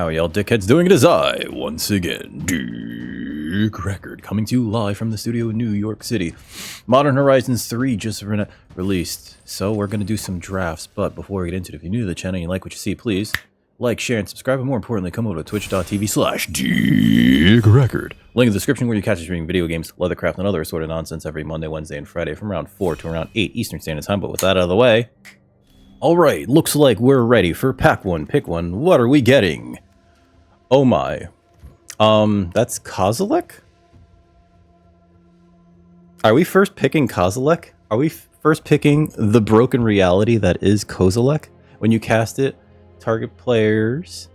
How are y'all dickheads doing? It is I, once again, Dick Record, coming to you live from the studio in New York City. Modern Horizons 3 just released, so we're going to do some drafts. But before we get into it, if you're new to the channel and you like what you see, please like, share, and subscribe. And more importantly, come over to twitch.tv/DickRecord. Link in the description where you catch us streaming video games, leathercraft, and other assorted nonsense every Monday, Wednesday, and Friday from around 4 to around 8 Eastern Standard Time. But with that out of the way... Alright, looks like we're ready for pack one, pick one. What are we getting? Oh my. That's Kozilek? Are we first picking Kozilek? Are we first picking the broken reality that is Kozilek? When you cast it, target players,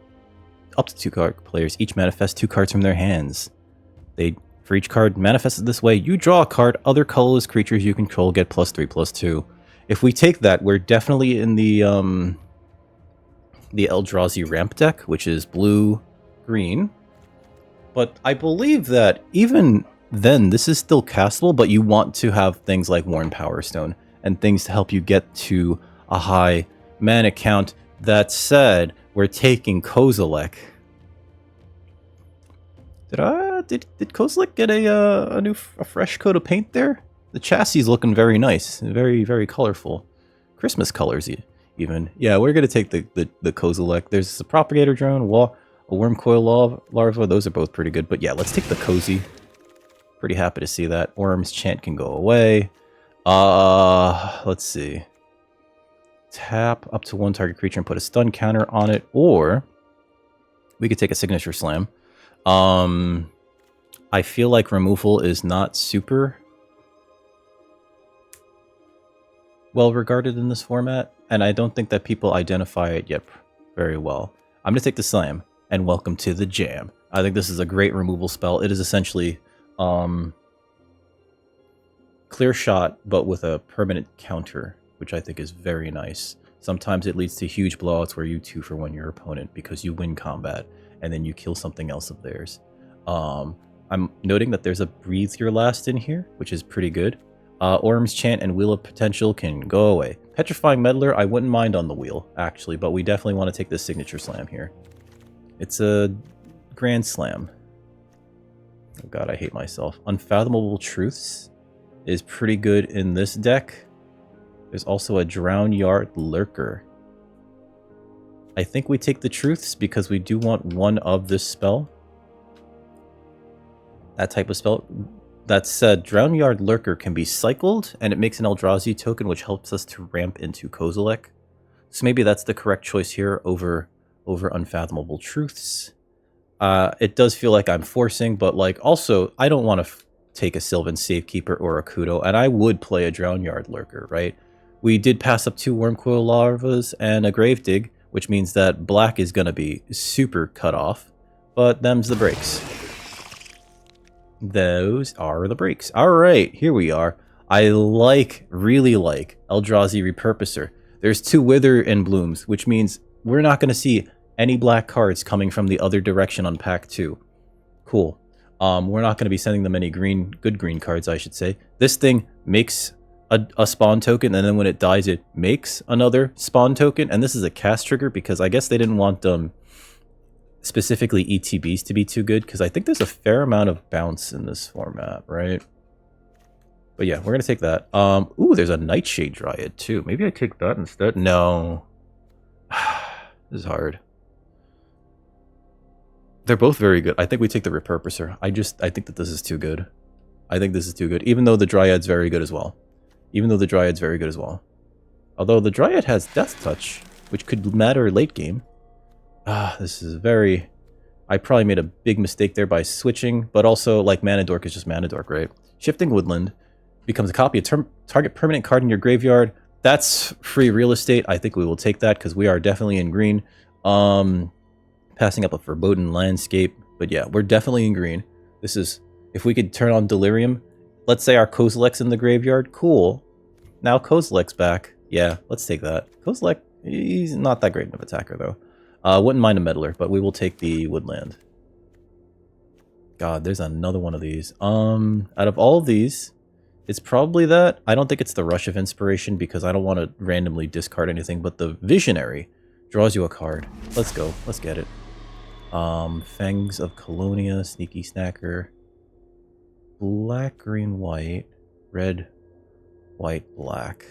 up to 2 card players, each manifest 2 cards from their hands. For each card manifested this way, you draw a card. Other colorless creatures you control get +3/+2. If we take that, we're definitely in the Eldrazi ramp deck, which is blue-green. But I believe that even then, this is still castable, but you want to have things like Worn Power Stone and things to help you get to a high mana count. That said, we're taking Kozilek. Did Kozilek get a fresh coat of paint there? The chassis is looking very nice, very, very colorful. Christmas colors, even. Yeah, we're going to take the Kozilek. There's a propagator drone, a wormcoil larva. Those are both pretty good. But yeah, let's take the Cozy. Pretty happy to see that. Orm's Chant can go away. Let's see. Tap up to 1 target creature and put a stun counter on it. Or we could take a signature slam. I feel like removal is not super well regarded in this format, and I don't think that people identify it yet very well. I'm going to take the slam, and welcome to the jam. I think this is a great removal spell. It is essentially clear shot, but with a permanent counter, which I think is very nice. Sometimes it leads to huge blowouts where you 2-for-1 your opponent because you win combat, and then you kill something else of theirs. I'm noting that there's a Breathe Your Last in here, which is pretty good. Orm's Chant and Wheel of Potential can go away. Petrifying Meddler, I wouldn't mind on the wheel, actually, but we definitely want to take this signature slam here. It's a grand slam. Oh god, I hate myself. Unfathomable Truths is pretty good in this deck. There's also a Drown Yard Lurker. I think we take the Truths because we do want one of this spell. That type of spell. That said, Drown Yard Lurker can be cycled, and it makes an Eldrazi token, which helps us to ramp into Kozilek. So maybe that's the correct choice here over Unfathomable Truths. It does feel like I'm forcing, but like also, I don't want to take a Sylvan Safekeeper or a Kudo, and I would play a Drown Yard Lurker, right? We did pass up 2 Wormcoil Larvas and a Gravedigg, which means that black is going to be super cut off, but them's the breaks. Those are the breaks. Alright, here we are. I really like Eldrazi Repurposer. There's 2 Wither and Blooms, which means we're not going to see any black cards coming from the other direction on pack 2. Cool. We're not going to be sending them any good green cards, I should say. This thing makes a spawn token, and then when it dies, it makes another spawn token. And this is a cast trigger because I guess they didn't want specifically ETBs to be too good, because I think there's a fair amount of bounce in this format, right? But yeah, we're gonna take that. Ooh, there's a Nightshade Dryad too. Maybe I take that instead. No. This is hard. They're both very good. I think we take the Repurposer. I think that this is too good. I think this is too good, even though the Dryad's very good as well. Although the Dryad has Death Touch, which could matter late game. This is very... I probably made a big mistake there by switching, but also, like, Mana Dork is just Mana Dork, right? Shifting Woodland becomes a copy of target permanent card in your graveyard. That's free real estate. I think we will take that, because we are definitely in green. Passing up a Forbidden Landscape. But yeah, we're definitely in green. This is... If we could turn on Delirium, let's say our Kozilek's in the graveyard. Cool. Now Kozilek's back. Yeah, let's take that. Kozilek, he's not that great of an attacker, though. Wouldn't mind a Meddler, but we will take the Woodland. God, there's another one of these. Out of all of these, it's probably that. I don't think it's the Rush of Inspiration because I don't want to randomly discard anything, but the Visionary draws you a card. Let's go. Let's get it. Fangs of Colonia, Sneaky Snacker. Black, green, white. Red, white, black.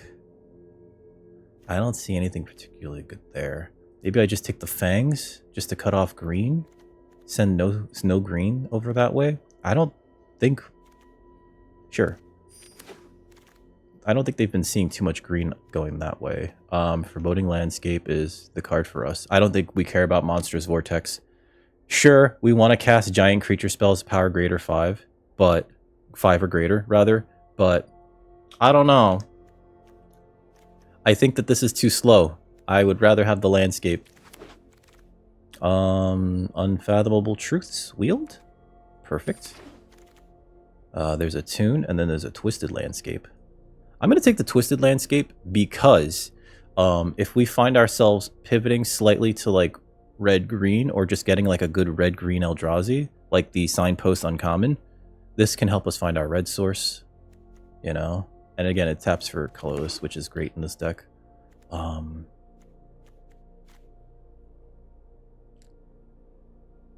I don't see anything particularly good there. Maybe I just take the Fangs just to cut off green? Send no green over that way? I don't think... Sure. I don't think they've been seeing too much green going that way. Foreboding Landscape is the card for us. I don't think we care about Monstrous Vortex. Sure, we want to cast giant creature spells power greater 5, but 5 or greater rather, but I don't know. I think that this is too slow. I would rather have the landscape. Unfathomable Truths wield? Perfect. There's a Tune, and then there's a Twisted Landscape. I'm going to take the Twisted Landscape because if we find ourselves pivoting slightly to like red-green or just getting like a good red-green Eldrazi, like the Signpost Uncommon, this can help us find our red source, you know? And again, it taps for colorless, which is great in this deck.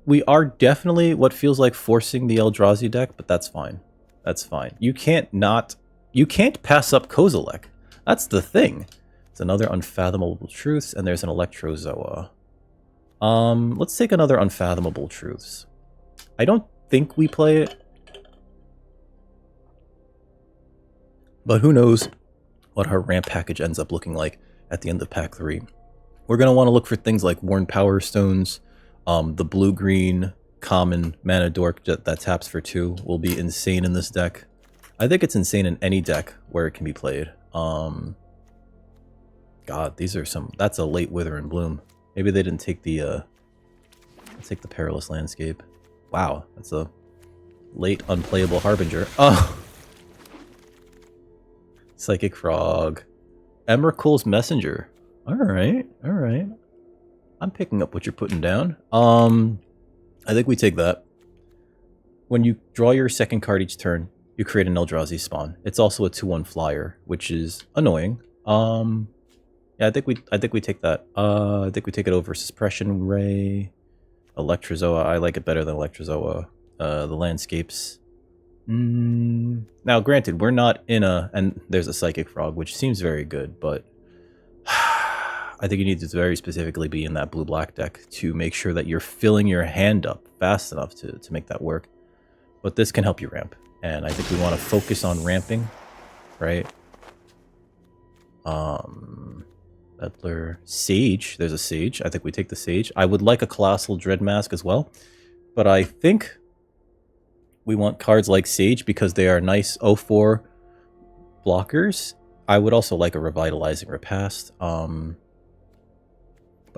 We are definitely what feels like forcing the Eldrazi deck, but that's fine. That's fine. You can't pass up Kozilek. That's the thing. It's another Unfathomable Truths, and there's an Electrozoa. Let's take another Unfathomable Truths. I don't think we play it, but who knows what our ramp package ends up looking like at the end of pack 3. We're going to want to look for things like Worn Power Stones. The blue-green common mana dork that taps for 2 will be insane in this deck. I think it's insane in any deck where it can be played. God, these are some... That's a late Wither and Bloom. Maybe they didn't take the... Let's take the Perilous Landscape. Wow, that's a late unplayable Harbinger. Oh! Psychic Frog. Emrakul's Messenger. Alright, alright. I'm picking up what you're putting down. I think we take that. When you draw your second card each turn, you create an Eldrazi spawn. It's also a 2/1 flyer, which is annoying. Yeah, I think we take that. I think we take it over Suppression Ray, Electrozoa. I like it better than Electrozoa. The landscapes. Now, granted, we're not in a... And there's a Psychic Frog, which seems very good, but... I think you need to very specifically be in that blue-black deck to make sure that you're filling your hand up fast enough to make that work. But this can help you ramp. And I think we want to focus on ramping, right? Meddler. Sage. There's a Sage. I think we take the Sage. I would like a Colossal Dread Mask as well. But I think we want cards like Sage because they are nice 0/4 blockers. I would also like a Revitalizing Repast. But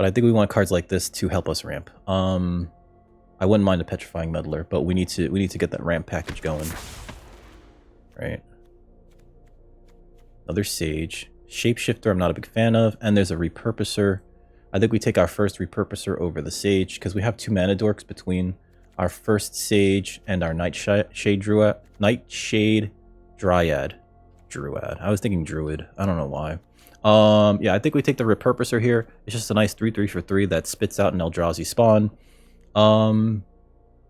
I think we want cards like this to help us ramp. I wouldn't mind a Petrifying Meddler, but we need to get that ramp package going. Right. Another Sage. Shapeshifter I'm not a big fan of, and there's a Repurposer. I think we take our first Repurposer over the Sage, because we have 2 mana dorks between our first Sage and our Nightshade Dryad. Druid. I was thinking Druid. I don't know why. Yeah, I think we take the Repurposer here. It's just a nice 3/3 for 3 that spits out an Eldrazi spawn.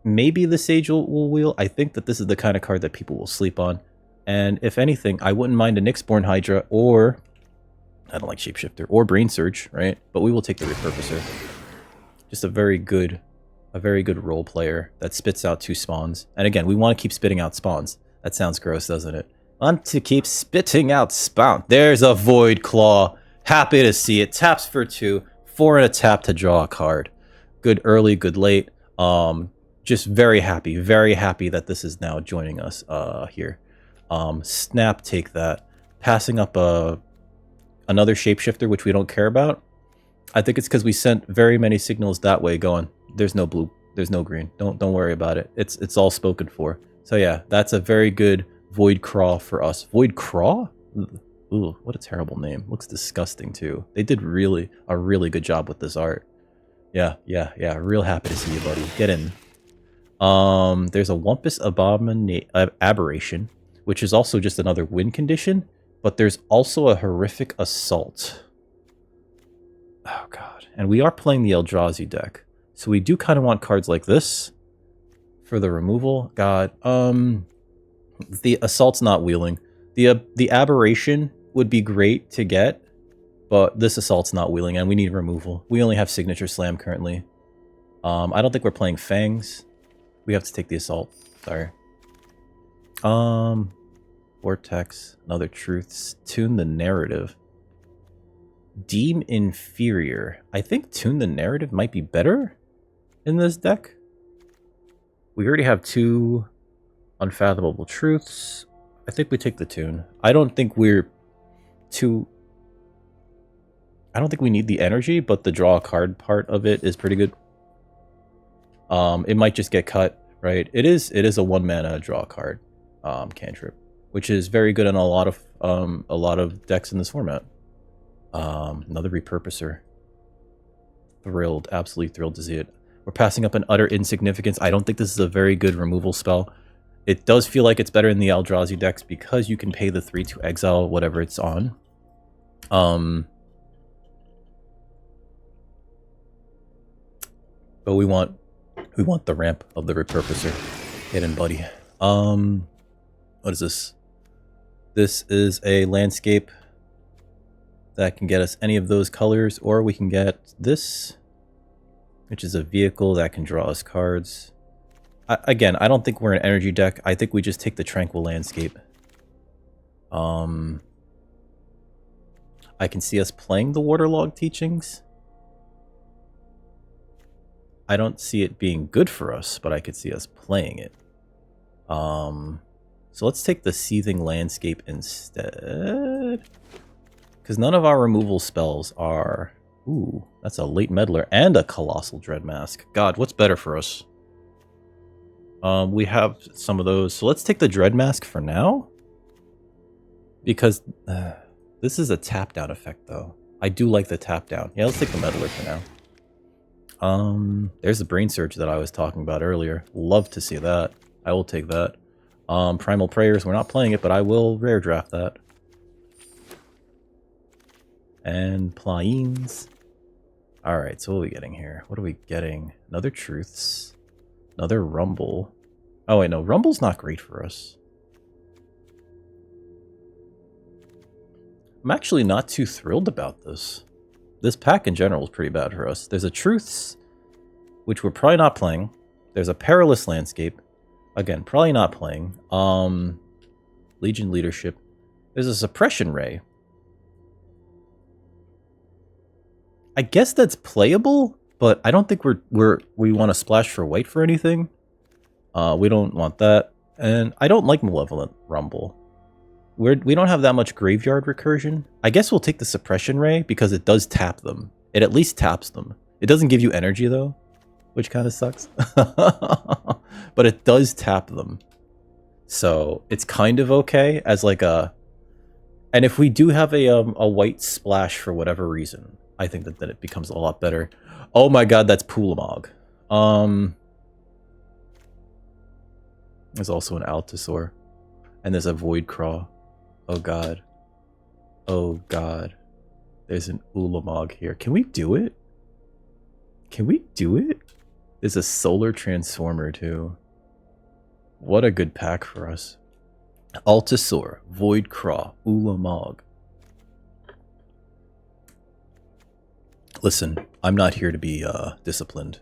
Maybe the Sage will wheel. I think that this is the kind of card that people will sleep on. And if anything, I wouldn't mind a Nyxborn Hydra or... I don't like Shapeshifter. Or Brain Surge, right? But we will take the Repurposer. Just a very good role player that spits out 2 spawns. And again, we want to keep spitting out spawns. That sounds gross, doesn't it? Want to keep spitting out spawn. There's a Void Claw. Happy to see it. Taps for 2. 4 and a tap to draw a card. Good early, good late. Just very happy that this is now joining us here. Snap, take that. Passing up another Shapeshifter, which we don't care about. I think it's because we sent very many signals that way going, there's no blue, there's no green. Don't worry about it. It's all spoken for. So yeah, that's a very good Void Craw for us. Void Craw? Ooh, what a terrible name. Looks disgusting too. They did a really good job with this art. Yeah. Real happy to see you, buddy. Get in. There's a Wumpus Aberration, which is also just another win condition, but there's also a Horrific Assault. Oh god. And we are playing the Eldrazi deck. So we do kind of want cards like this for the removal. God, the Assault's not wheeling. The Aberration would be great to get, but this Assault's not wheeling, and we need removal. We only have Signature Slam currently. I don't think we're playing Fangs. We have to take the Assault. Sorry. Vortex, another Truths. Tune the Narrative. Deem Inferior. I think Tune the Narrative might be better in this deck. We already have 2 Unfathomable Truths. I think we take the Tune. I don't think we're too... I don't think we need the energy, but the draw a card part of it is pretty good. It might just get cut, right? It is a 1 mana draw card cantrip, which is very good in a lot of decks in this format. Another Repurposer. Thrilled, absolutely thrilled to see it. We're passing up an Utter Insignificance. I don't think this is a very good removal spell. It does feel like it's better in the Eldrazi decks because you can pay the 3 to exile whatever it's on. But we want the ramp of the Repurposer. Get in, buddy. What is this? This is a landscape that can get us any of those colors, or we can get this, which is a vehicle that can draw us cards. Again, I don't think we're an energy deck. I think we just take the Tranquil Landscape. I can see us playing the Waterlog Teachings. I don't see it being good for us, but I could see us playing it. So let's take the Seething Landscape instead. Because none of our removal spells are... Ooh, that's a Late Meddler and a Colossal Dread Mask. God, what's better for us? We have some of those. So let's take the Dread Mask for now. Because this is a tap down effect, though. I do like the tap down. Yeah, let's take the Meddler for now. There's the Brain Surge that I was talking about earlier. Love to see that. I will take that. Primal Prayers, we're not playing it, but I will rare draft that. And Plains. Alright, so what are we getting here? What are we getting? Another Truths. Another Rumble. Oh wait, no, Rumble's not great for us. I'm actually not too thrilled about this. This pack in general is pretty bad for us. There's a Truths, which we're probably not playing. There's a Perilous Landscape. Again, probably not playing. Legion Leadership. There's a Suppression Ray. I guess that's playable, but I don't think we want to splash for white for anything. We don't want that. And I don't like Malevolent Rumble. We don't have that much graveyard recursion. I guess we'll take the Suppression Ray because it does tap them. It at least taps them. It doesn't give you energy though, which kind of sucks. But it does tap them. So it's kind of okay as like a... And if we do have a white splash for whatever reason, I think that then it becomes a lot better. Oh my god, that's Ulamog. There's also an Altasaur. And there's a Void Craw. Oh god. Oh god. There's an Ulamog here. Can we do it? Can we do it? There's a Solar Transformer too. What a good pack for us. Altasaur, Void Craw, Ulamog. Listen, I'm not here to be disciplined.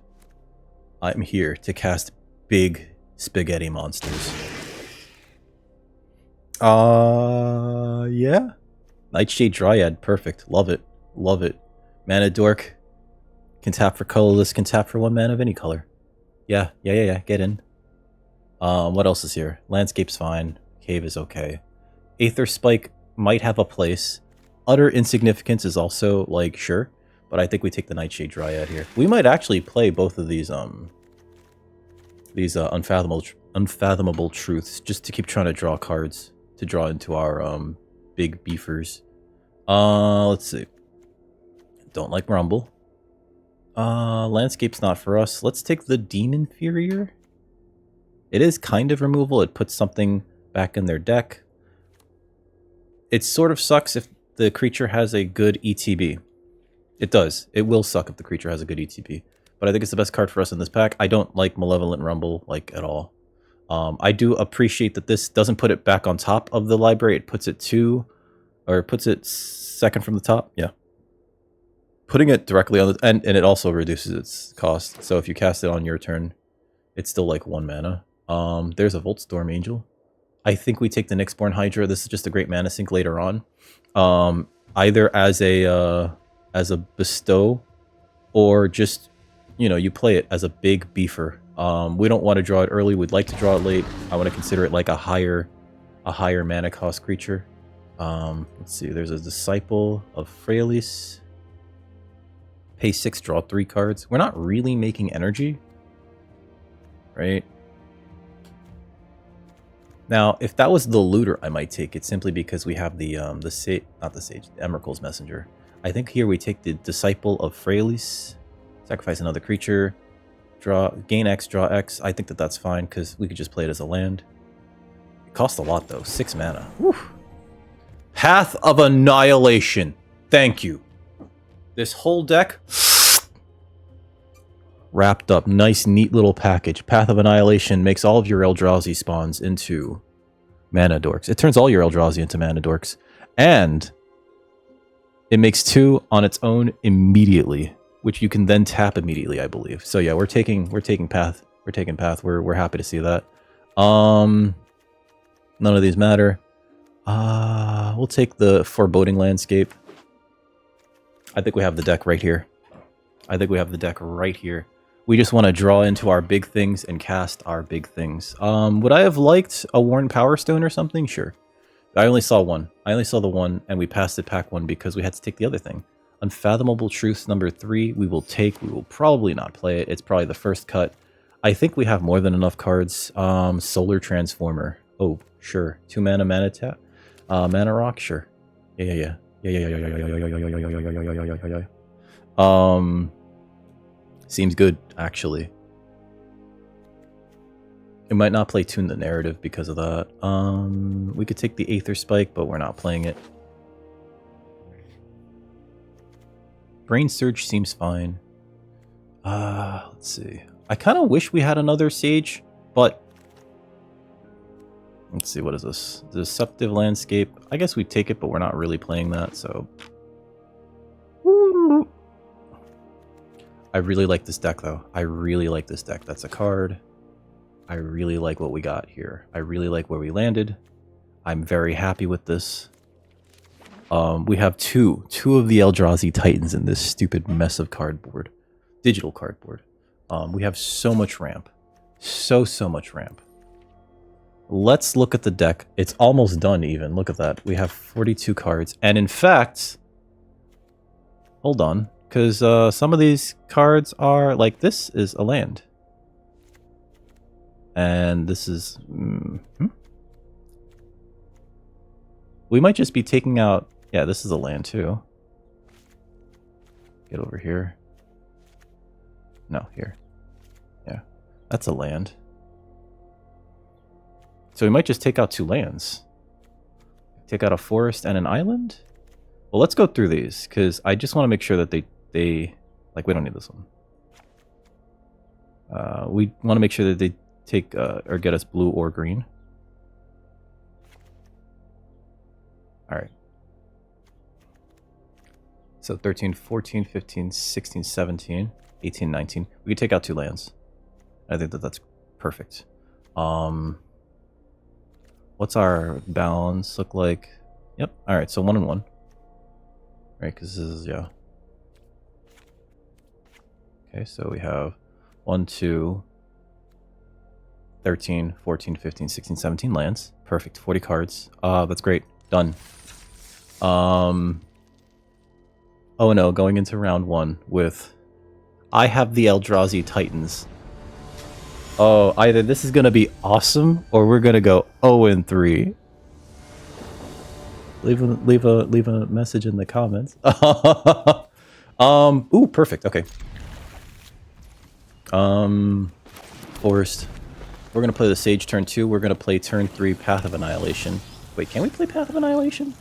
I'm here to cast big spaghetti monsters. Yeah. Nightshade Dryad, perfect. Love it. Love it. Mana Dork. Can tap for colorless, can tap for 1 mana of any color. Yeah. Get in. What else is here? Landscape's fine. Cave is okay. Aether Spike might have a place. Utter Insignificance is also, like, sure. But I think we take the Nightshade Dryad here. We might actually play both of these unfathomable truths just to keep trying to draw cards to draw into our big beefers. Let's see. Don't like Rumble. Landscape's not for us. Let's take the Deem Inferior. It is kind of removal. It puts something back in their deck. It sort of sucks if the creature has a good ETB. It does. It will suck if the creature has a good ETB. but I think it's the best card for us in this pack. I don't like Malevolent Rumble, like, at all. I do appreciate that this doesn't put it back on top of the library. It puts it puts it second from the top. Yeah. Putting it directly on the... And it also reduces its cost. So if you cast it on your turn, it's still like 1 mana. There's a Voltstorm Angel. I think we take the Nyxborn Hydra. This is just a great mana sink later on. Either as a bestow, or just, you know, you play it as a big beefer. We don't want to draw it early. We'd like to draw it late. I want to consider it like a higher mana cost creature. Let's see. There's a Disciple of Fraelis. Pay 6, draw 3 cards. We're not really making energy, right? Now, if that was the Looter, I might take it simply because we have the Emrakul's Messenger. I think here we take the Disciple of Fraelis, sacrifice another creature, gain X, draw X. I think that that's fine because we could just play it as a land. It costs a lot though, 6 mana. Whew. Path of Annihilation. Thank you. This whole deck wrapped up. Nice, neat little package. Path of Annihilation makes all of your Eldrazi spawns into mana dorks. It turns all your Eldrazi into mana dorks. And it makes 2 on its own immediately, which you can then tap immediately, I believe. So yeah, we're taking Path. We're taking Path. We're happy to see that. None of these matter. We'll take the Foreboding Landscape. I think we have the deck right here. We just want to draw into our big things and cast our big things. Would I have liked a Worn Power Stone or something? Sure. I only saw one. I only saw the one, and we passed it pack 1 because we had to take the other thing. Unfathomable Truths number 3, we will take. We will probably not play it. It's probably the first cut. I think we have more than enough cards. Solar Transformer. Oh, sure. 2 mana Mana Rock? Sure. Yeah. Seems good, actually. It might not play Tune the Narrative because of that. We could take the Aether Spike, but we're not playing it. Brain Surge seems fine. Let's see. I kind of wish we had another Sage, but... Let's see, what is this? Deceptive Landscape. I guess we take it, but we're not really playing that, so... I really like this deck, though. I really like this deck. That's a card. I really like what we got here. I really like where we landed. I'm very happy with this. We have two of the Eldrazi Titans in this stupid mess of cardboard. Digital cardboard. We have so much ramp. So much ramp. Let's look at the deck. It's almost done even. Look at that. We have 42 cards. And in fact... Hold on. Because some of these cards are... Like, this is a land. And this is... We might just be taking out... Yeah, this is a land too. Get over here. No, here. Yeah, that's a land. So we might just take out 2 lands. Take out a forest and an island? Well, let's go through these, because I just want to make sure that they... Like, we don't need this one. We want to make sure that they take or get us blue or green. Alright. So 13, 14, 15, 16, 17, 18, 19. We could take out 2 lands. I think that that's perfect. What's our balance look like? Yep. Alright, so 1 and 1. Right, because this is, yeah. Okay, so we have 1, 2, 13, 14, 15, 16, 17 lands. Perfect. 40 cards. That's great. Done. Oh no, going into round 1 with... I have the Eldrazi Titans. Oh, either this is going to be awesome, or we're going to go 0-3. Leave a message in the comments. Ooh, perfect. Okay. Forest. We're going to play the Sage turn 2. We're going to play turn 3 Path of Annihilation. Wait, can we play Path of Annihilation?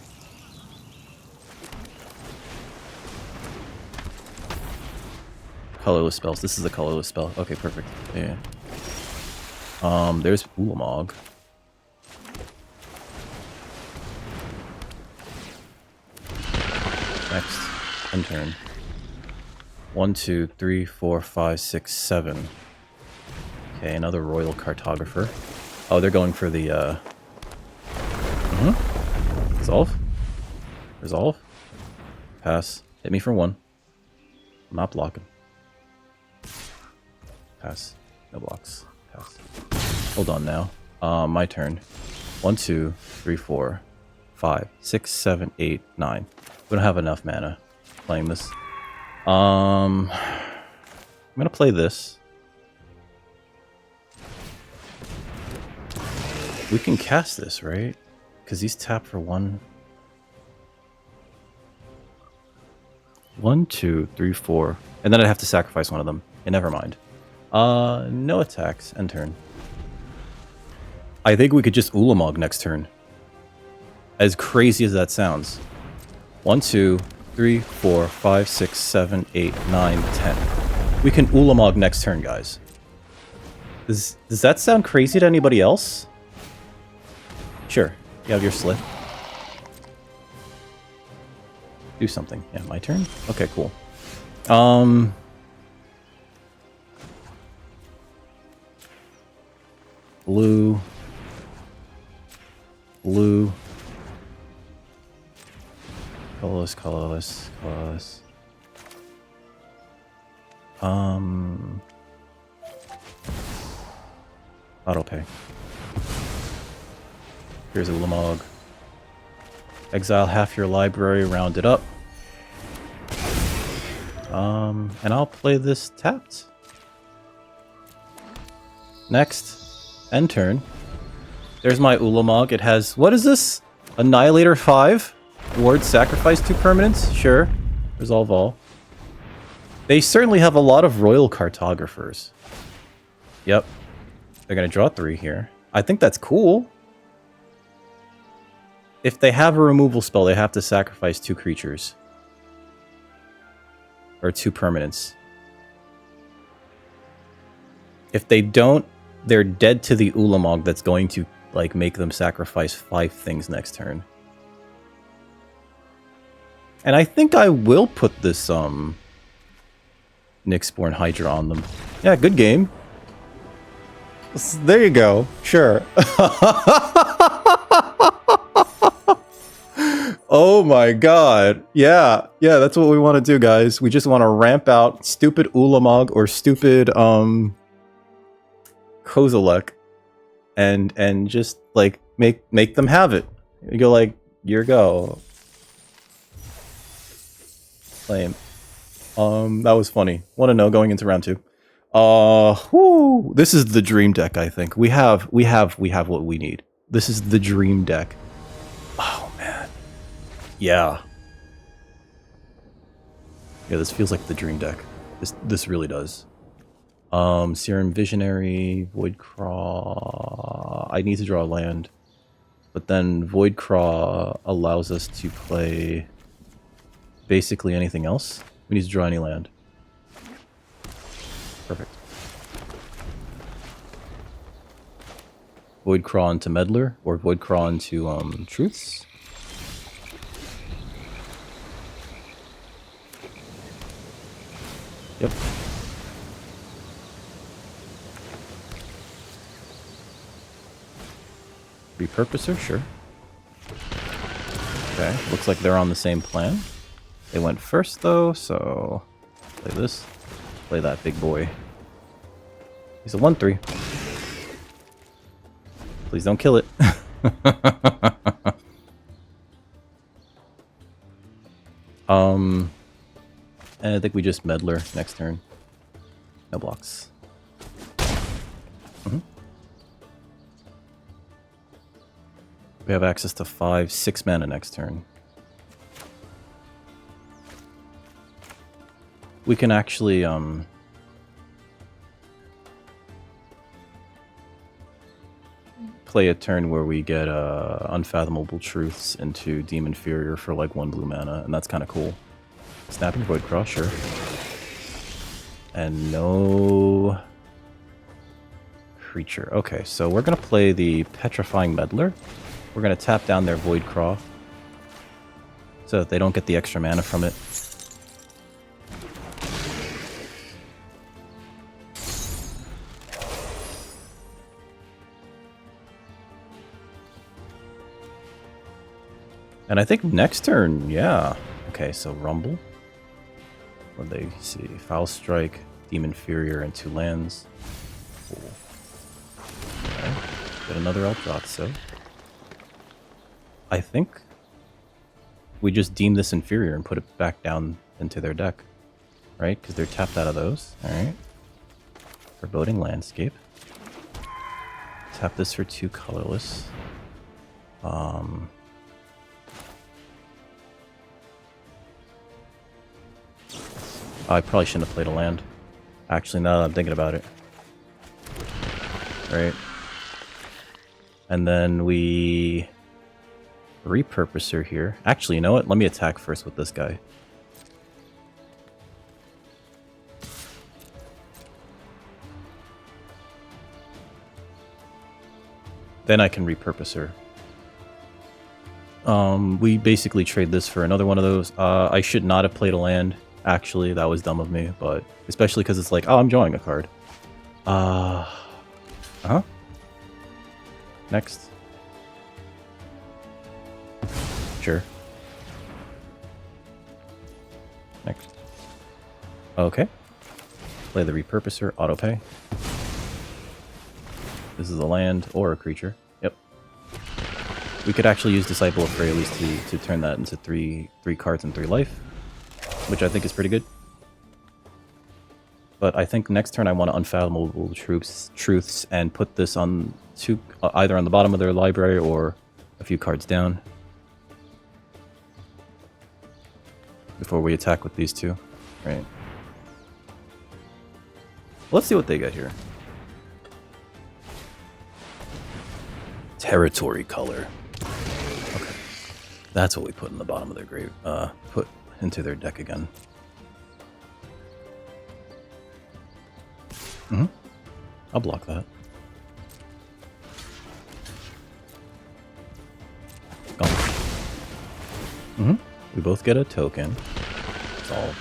Colorless spells. This is a colorless spell. Okay, perfect. Yeah. There's Ulamog. Next. End turn. 1, 2, 3, 4, 5, 6, 7. Okay, another Royal Cartographer. Oh, they're going for the, Resolve? Resolve? Pass. Hit me for 1. I'm not blocking. Pass. No blocks. Pass. Hold on now. My turn. 1, 2, 3, 4, 5, 6, 7, 8, 9. We don't have enough mana playing this. I'm gonna play this. We can cast this, right? Because he's tapped for 1. 1, 2, 3, 4. And then I'd have to sacrifice one of them. And never mind. No attacks. End turn. I think we could just Ulamog next turn. As crazy as that sounds. 1, 2, 3, 4, 5, 6, 7, 8, 9, 10. We can Ulamog next turn, guys. Does that sound crazy to anybody else? Sure. You have your slip. Do something. Yeah, my turn? Okay, cool. Blue. Blue. Colorless, colorless, colorless. Auto-pay. Here's Ulamog. Exile half your library, round it up. And I'll play this tapped. Next. End turn. There's my Ulamog. It has... What is this? Annihilator 5? Ward sacrifice 2 permanents? Sure. Resolve all. They certainly have a lot of Royal Cartographers. Yep. They're going to draw 3 here. I think that's cool. If they have a removal spell, they have to sacrifice 2 creatures. Or 2 permanents. If they don't, they're dead to the Ulamog that's going to, like, make them sacrifice 5 things next turn. And I think I will put this, Nyxborn Hydra on them. Yeah, good game. There you go. Sure. Oh my god. Yeah. Yeah, that's what we want to do, guys. We just want to ramp out stupid Ulamog or stupid, Kozilek. And just, like, make them have it. You go, like, here go. Lame. That was funny. Want to know going into round 2. Whoo! This is the dream deck, I think. We have what we need. This is the dream deck. Oh man. Yeah. Yeah, this feels like the dream deck. This really does. Serum Visionary, Voidcraw. I need to draw land. But then Voidcraw allows us to play basically anything else. We need to draw any land. Perfect. Voidcraw into Meddler, or Voidcraw into Truths. Yep. Repurposer, sure. Okay, looks like they're on the same plan. They went first though, so play this. Play that big boy. He's a 1/3. Please don't kill it. And I think we just Meddler next turn. No blocks. We have access to 5, 6 mana next turn. We can actually, play a turn where we get, Unfathomable Truths into Demon Inferior for, like, 1 blue mana, and that's kind of cool. Snapping Voidcraw, sure. And no creature. Okay, so we're going to play the Petrifying Meddler. We're going to tap down their Void Craw so that they don't get the extra mana from it. And I think next turn, yeah. Okay, so Rumble. What do they see? Foul Strike, Demon Inferior, and 2 lands. Cool. Okay. Get another Eldrazi. I think we just deem this inferior and put it back down into their deck. Right? Because they're tapped out of those. Alright. Foreboding Landscape. Tap this for 2 colorless. I probably shouldn't have played a land. Actually, now that I'm thinking about it. Right. And then we repurpose her here. Actually, you know what? Let me attack first with this guy. Then I can repurpose her. We basically trade this for another one of those. I should not have played a land. Actually, that was dumb of me, but especially because it's like, oh, I'm drawing a card. Next. Sure. Next. Okay. Play the repurposer, autopay. This is a land or a creature. Yep. We could actually use Disciple of Freyalise to turn that into three cards and 3 life, which I think is pretty good. But I think next turn I want to Unfathomable Truths and put this on either on the bottom of their library or a few cards down before we attack with these 2. Right. Let's see what they got here. Territory color. Okay. That's what we put in the bottom of their grave. Put into their deck again. I'll block that. Gone. We both get a token. It's all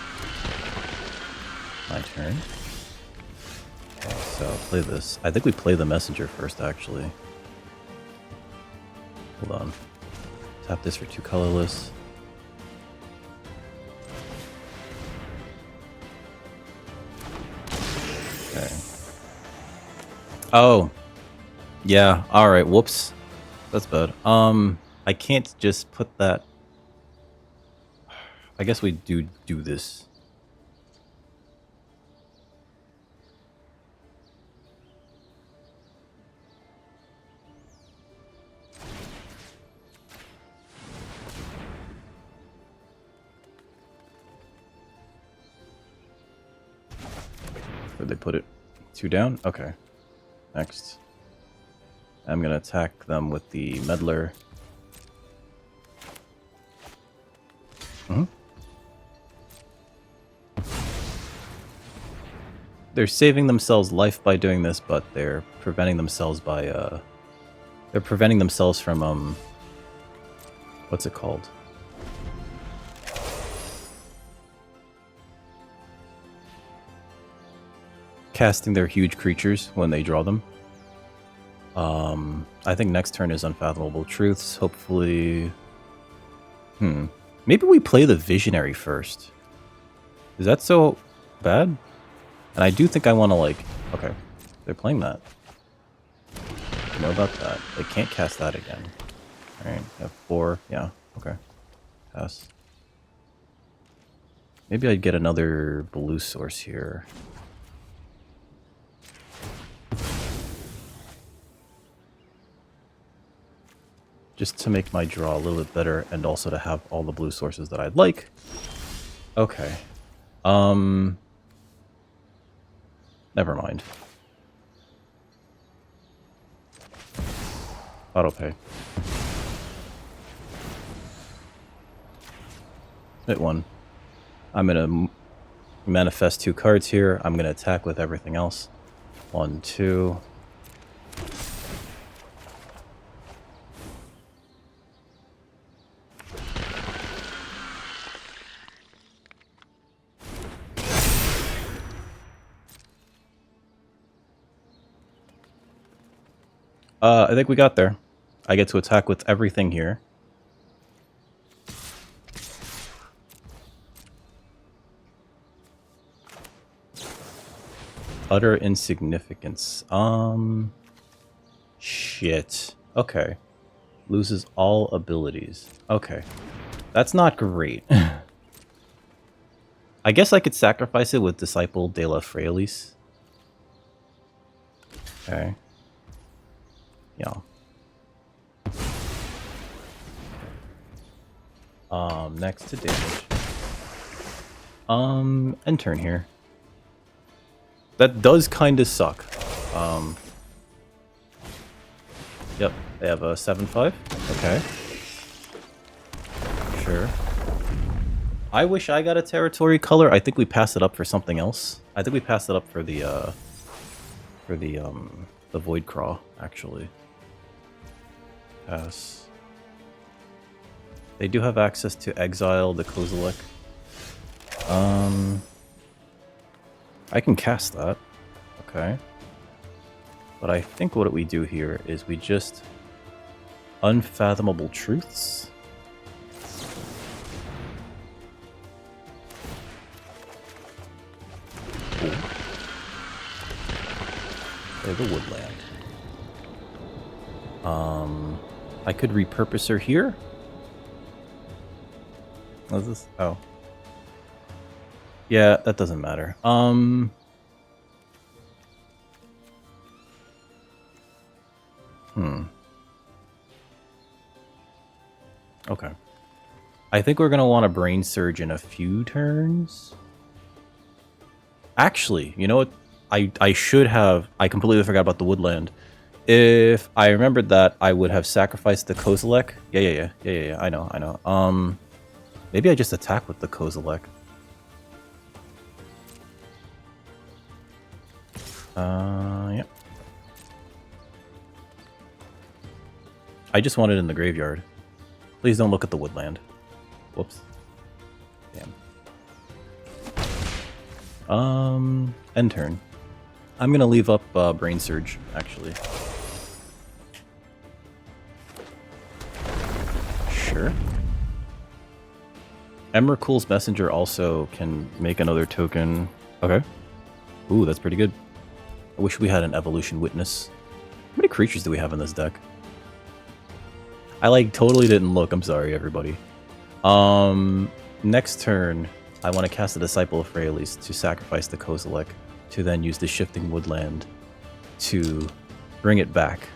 my turn. Okay, so play this. I think we play the messenger first, actually. Hold on. Tap this for 2 colorless. Okay. Oh. Yeah, alright, whoops. That's bad. I can't just put that... I guess we do this. Where'd they put it? 2 down? Okay. Next. I'm gonna attack them with the Meddler. They're saving themselves life by doing this, but they're preventing themselves by they're preventing themselves from what's it called? Casting their huge creatures when they draw them. I think next turn is Unfathomable Truths. Hopefully... Maybe we play the Visionary first. Is that so bad? And I do think I want to, like... Okay, they're playing that. You know about that. They can't cast that again. Alright, have 4. Yeah, okay. Pass. Maybe I'd get another blue source here. Just to make my draw a little bit better, and also to have all the blue sources that I'd like. Okay. Never mind. Autopay. Hit 1. I'm gonna Manifest 2 cards here. I'm going to attack with everything else. 1, 2. I think we got there. I get to attack with everything here. Utter insignificance. Shit. Okay. Loses all abilities. Okay. That's not great. I guess I could sacrifice it with Disciple de la Fraelis. Okay. Yeah. Next to damage. End turn here. That does kind of suck. Yep, they have a 7/5. Okay. Sure. I wish I got a territory color. I think we passed it up for something else. I think we passed it up for the Void Craw, actually. Pass. They do have access to exile the Kozilek. I can cast that. Okay. But I think what we do here is we just Unfathomable Truths. Cool. Play the woodland. I could repurpose her here. What's this? Oh. Yeah, that doesn't matter. Okay. I think we're gonna want to Brain Surge in a few turns. Actually, you know what? I should have... I completely forgot about the woodland. If I remembered that, I would have sacrificed the Kozilek. Yeah, I know. Maybe I just attack with the Kozilek. Yeah. I just want it in the graveyard. Please don't look at the woodland. Whoops. Damn. End turn. I'm gonna leave up Brain Surge, actually. Sure. Emrakul's Messenger also can make another token. Okay. Ooh, that's pretty good. I wish we had an Evolution Witness. How many creatures do we have in this deck? I like totally didn't look. I'm sorry, everybody. Next turn, I want to cast a Disciple of Fraelis to sacrifice the Kozilek, to then use the Shifting Woodland to bring it back,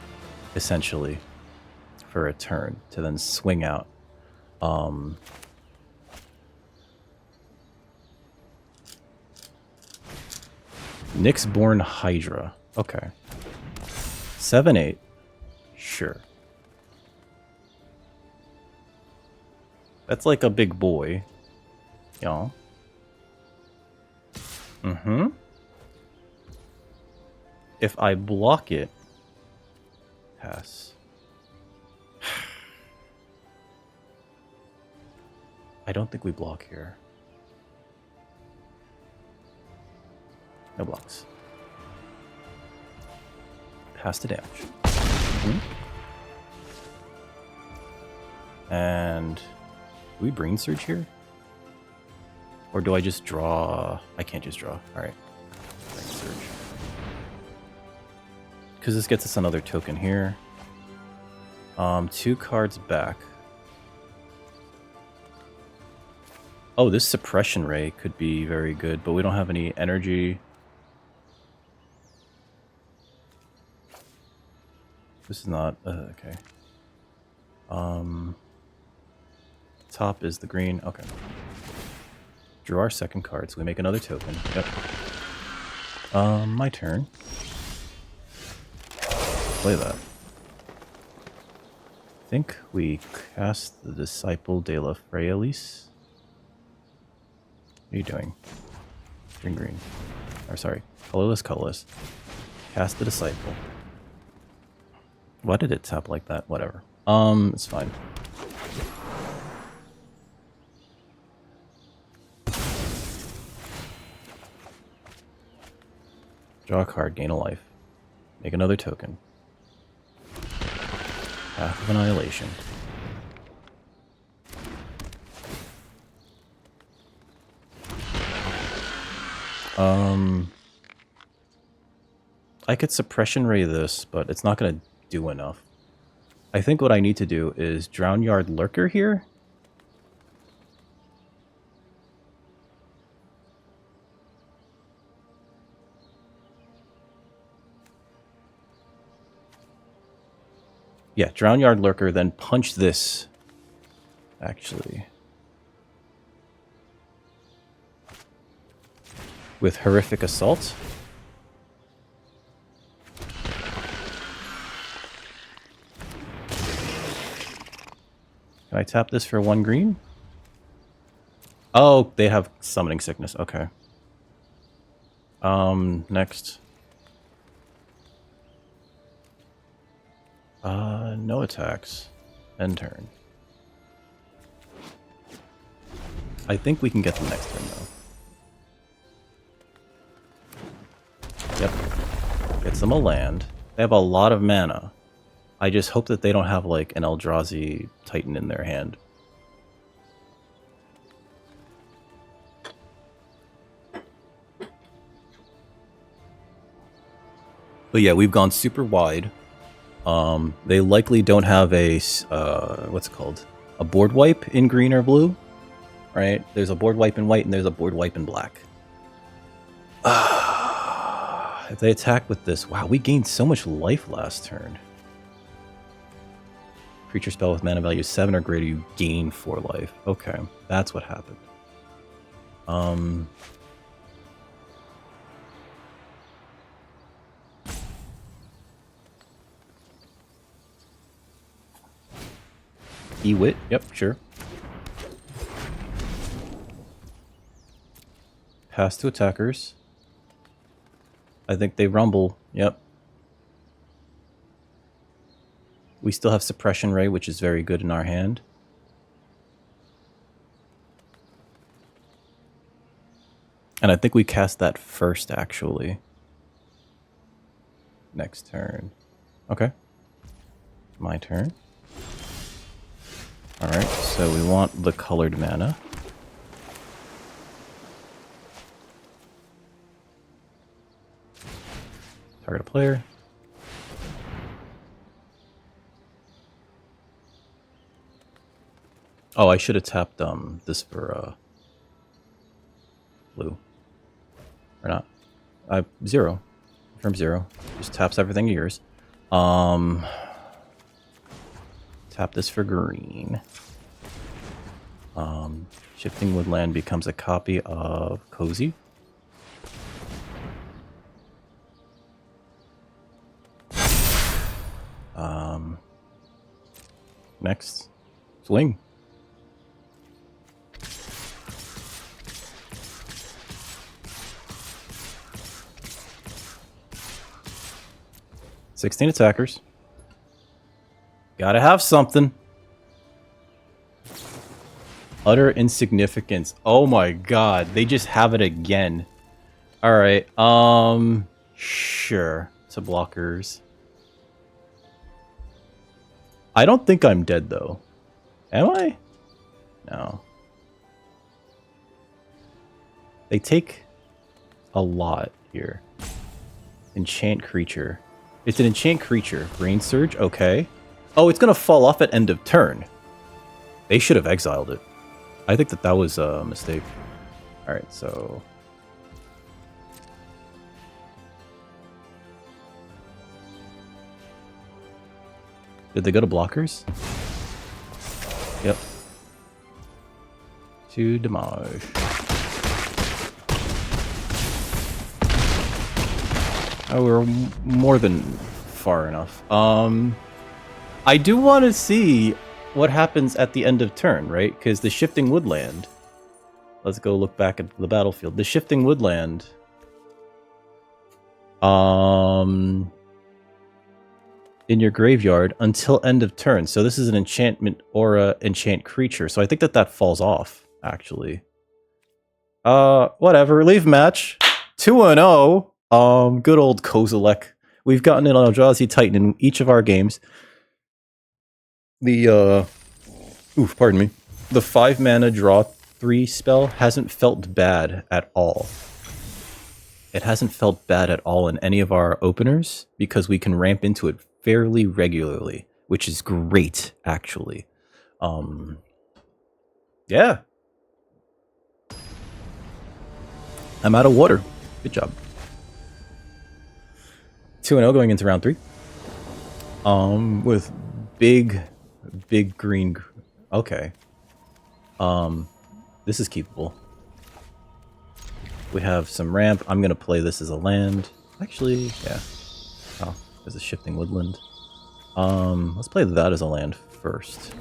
essentially, for a turn, to then swing out. Nyxborn Hydra. Okay. 7/8. Sure. That's like a big boy. Yeah. If I block it... Pass. I don't think we block here. No blocks. Pass to damage. And... do we Brain Surge here? Or do I just draw... I can't just draw. Alright. Brain Surge. Because this gets us another token here. 2 cards back. Oh, this Suppression Ray could be very good, but we don't have any energy. This is not... okay. Top is the green. Okay. Draw our second card, so we make another token. Yep. My turn. Play that. I think we cast the Disciple de la Fraelis. What are you doing? Green, green. Or sorry, colorless, colorless. Cast the Disciple. Why did it tap like that? Whatever. It's fine. Draw a card, gain a life. Make another token. Path of Annihilation. I could Suppression Ray this, but it's not going to do enough. I think what I need to do is Drownyard Lurker here. Yeah, Drownyard Lurker, then punch this, actually. With Horrific Assault. Can I tap this for 1 green? Oh, they have Summoning Sickness. Okay. Next. No attacks. End turn. I think we can get the next turn, though. Yep. Gets them a land. They have a lot of mana. I just hope that they don't have, like, an Eldrazi Titan in their hand. But yeah, we've gone super wide. They likely don't have a, what's it called? A board wipe in green or blue, right? There's a board wipe in white and there's a board wipe in black. If they attack with this, wow, we gained so much life last turn. Creature spell with mana value 7 or greater, you gain 4 life. Okay, that's what happened. E-wit, yep, sure. Pass to attackers. I think they rumble, yep. We still have Suppression Ray, which is very good in our hand. And I think we cast that first, actually. Next turn. Okay. My turn. Alright, so we want the colored mana. Target a player. Oh, I should have tapped this for blue. Or not. 0. From 0. Just taps everything to yours. Tap this for green. Shifting Woodland becomes a copy of Cozy. Next. Swing. $16 attackers. Gotta have something. Utter insignificance. Oh my god, they just have it again. Alright, sure. To blockers. I don't think I'm dead though. Am I? No. They take a lot here. Enchant creature. It's an enchant creature. Brain Surge, okay. Oh, it's gonna fall off at end of turn. They should have exiled it. I think that was a mistake. Alright, so... Did they go to blockers? Yep. To Damage. Oh, we're more than far enough. I do want to see what happens at the end of turn, right? Because the Shifting Woodland Let's go look back at the battlefield. The Shifting Woodland. In your graveyard until end of turn. So this is an enchantment aura enchant creature. So I think that falls off, actually. Whatever. Leave match. 2-0. Good old Kozilek. We've gotten an Eldrazi Titan in each of our games. The, pardon me. The 5 mana draw 3 spell hasn't felt bad at all. It hasn't felt bad at all in any of our openers because we can ramp into it fairly regularly, which is great, actually. Yeah. I'm out of water. Good job. 2-0 going into round 3. With big green. Okay. This is keepable. We have some ramp. I'm gonna play this as a land. Actually, yeah. Oh, there's a Shifting Woodland. Let's play that as a land first.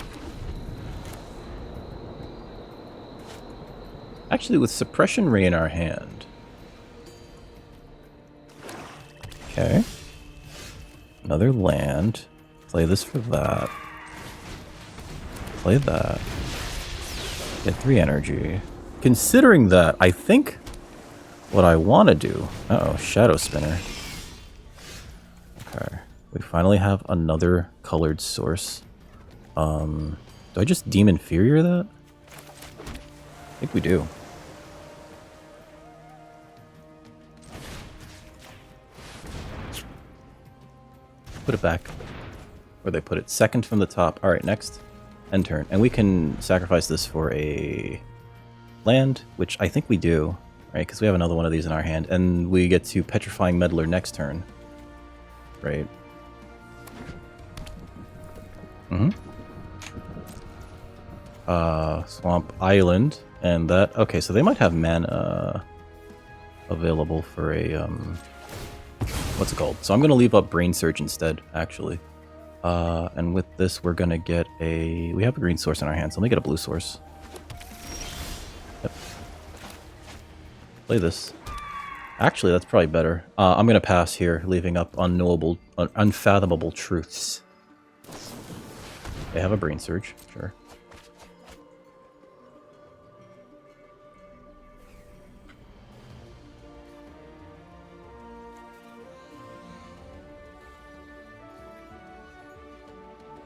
Actually, with Suppression Ray in our hand. Okay. Another land. Play this for that. Play that. Get 3 energy. Considering that, I think what I want to do... Uh-oh, Shadow Spinner. Okay. We finally have another colored source. Do I just deem inferior that? I think we do. Put it back. Where they put it. Second from the top. Alright, next. End turn. And we can sacrifice this for a land, which I think we do. Right, because we have another one of these in our hand. And we get to Petrifying Meddler next turn. Right. Swamp Island. And that... Okay, so they might have mana available for a... What's it called? So I'm going to leave up Brain Surge instead, actually. And with this, we're going to get a... We have a green source in our hand, so let me get a blue source. Yep. Play this. Actually, that's probably better. I'm going to pass here, leaving up unknowable, unfathomable truths. They have a Brain Surge, sure.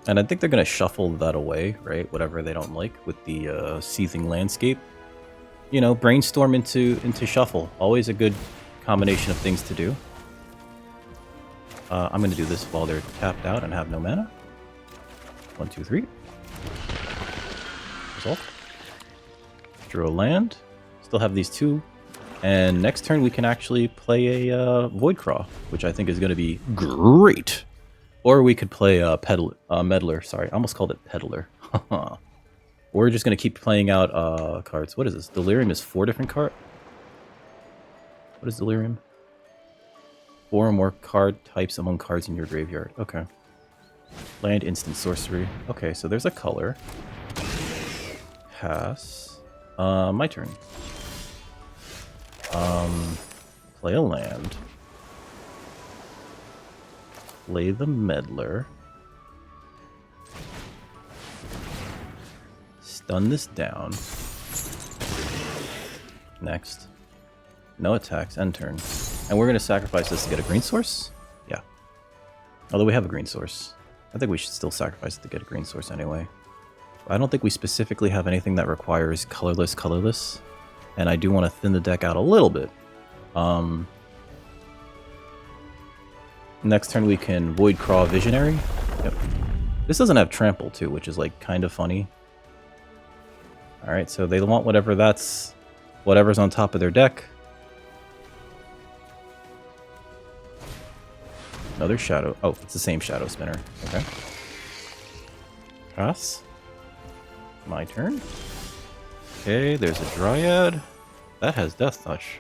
And I think they're going to shuffle that away, right? Whatever they don't like with the Seething Landscape. You know, brainstorm into shuffle. Always a good combination of things to do. I'm going to do this while they're tapped out and have no mana. 1, 2, 3. Result. Draw a land. Still have these 2. And next turn we can actually play a Voidcraw, which I think is going to be great. Or we could play a Meddler. Sorry, I almost called it Peddler. We're just going to keep playing out cards. What is this? Delirium is 4 different cards? What is Delirium? 4 or more card types among cards in your graveyard. Okay. Land, instant, sorcery. Okay, so there's a color. Pass. My turn. Play a land. Play the Meddler. Stun this down. Next. No attacks, end turn. And we're going to sacrifice this to get a green source? Yeah. Although we have a green source. I think we should still sacrifice it to get a green source anyway. I don't think we specifically have anything that requires colorless. And I do want to thin the deck out a little bit. Next turn we can Voidcraw Visionary. Yep. This doesn't have Trample too, which is like kind of funny. Alright, so they want whatever's on top of their deck. Another Shadow. Oh, it's the same Shadow Spinner. Okay. Pass. My turn. Okay, there's a Dryad. That has Death Touch.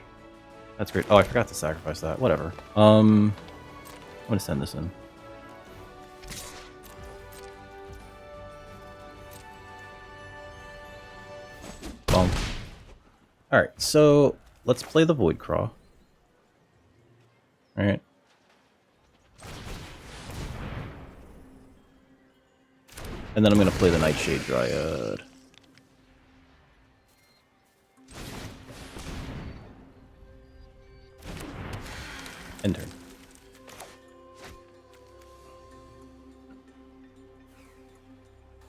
That's great. Oh, I forgot to sacrifice that. Whatever. I'm gonna send this in. Bonk. Alright, so let's play the Void Craw. Alright. And then I'm going to play the Nightshade Dryad. End turn.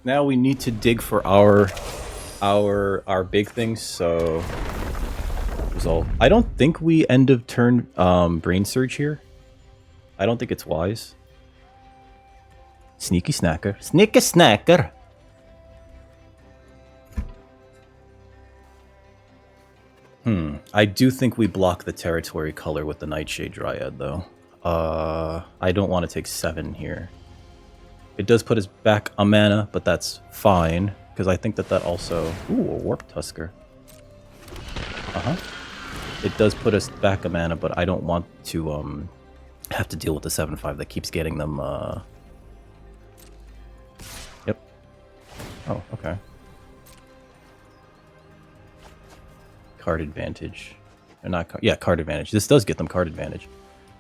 Now we need to dig for our big things, so resolve. I don't think we end of turn Brain Surge here. I don't think it's wise. Sneaky snacker. Sneaky snacker! I do think we block the territory color with the Nightshade Dryad, though. I don't want to take 7 here. It does put us back a mana, but that's fine, because I think that that also... Ooh, a Warp Tusker. It does put us back a mana, but I don't want to have to deal with the 7/5 that keeps getting them... Yep. Oh, okay. Card advantage. Or not yeah, card advantage. This does get them card advantage.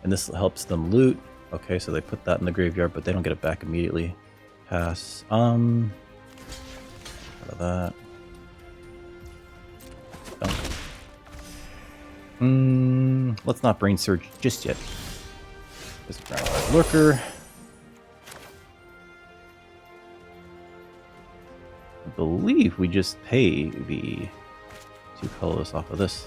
And this helps them loot. Okay, so they put that in the graveyard, but they don't get it back immediately. Pass. Out of that. Dunk. Let's not Brain Surge just yet. Just grab our Lurker. I believe we just pay the 2 colorless off of this.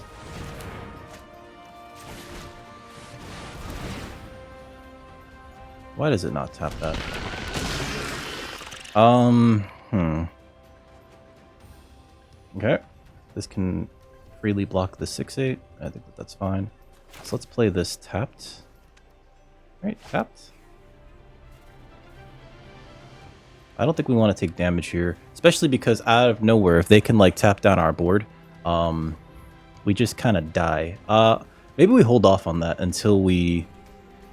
Why does it not tap that? Okay. This can freely block the 6/8. I think that that's fine. So let's play this tapped. Right, tapped. I don't think we want to take damage here, especially because out of nowhere, if they can like tap down our board, we just kind of die. Maybe we hold off on that until we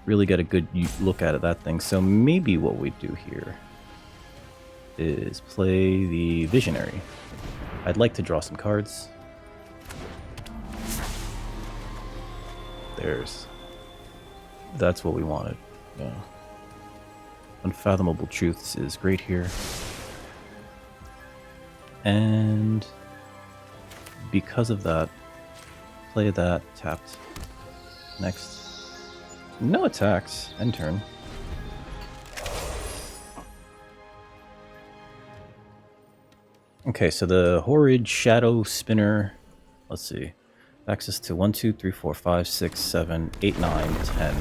really get a good look at that thing. So maybe what we do here is play the Visionary. I'd like to draw some cards. That's what we wanted. Yeah. Unfathomable Truths is great here. And because of that, play that tapped. Next. No attacks. End turn. Okay, so the Horrid Shadow Spinner. Let's see. Access to 1, 2, 3, 4, 5, 6, 7, 8, 9, 10,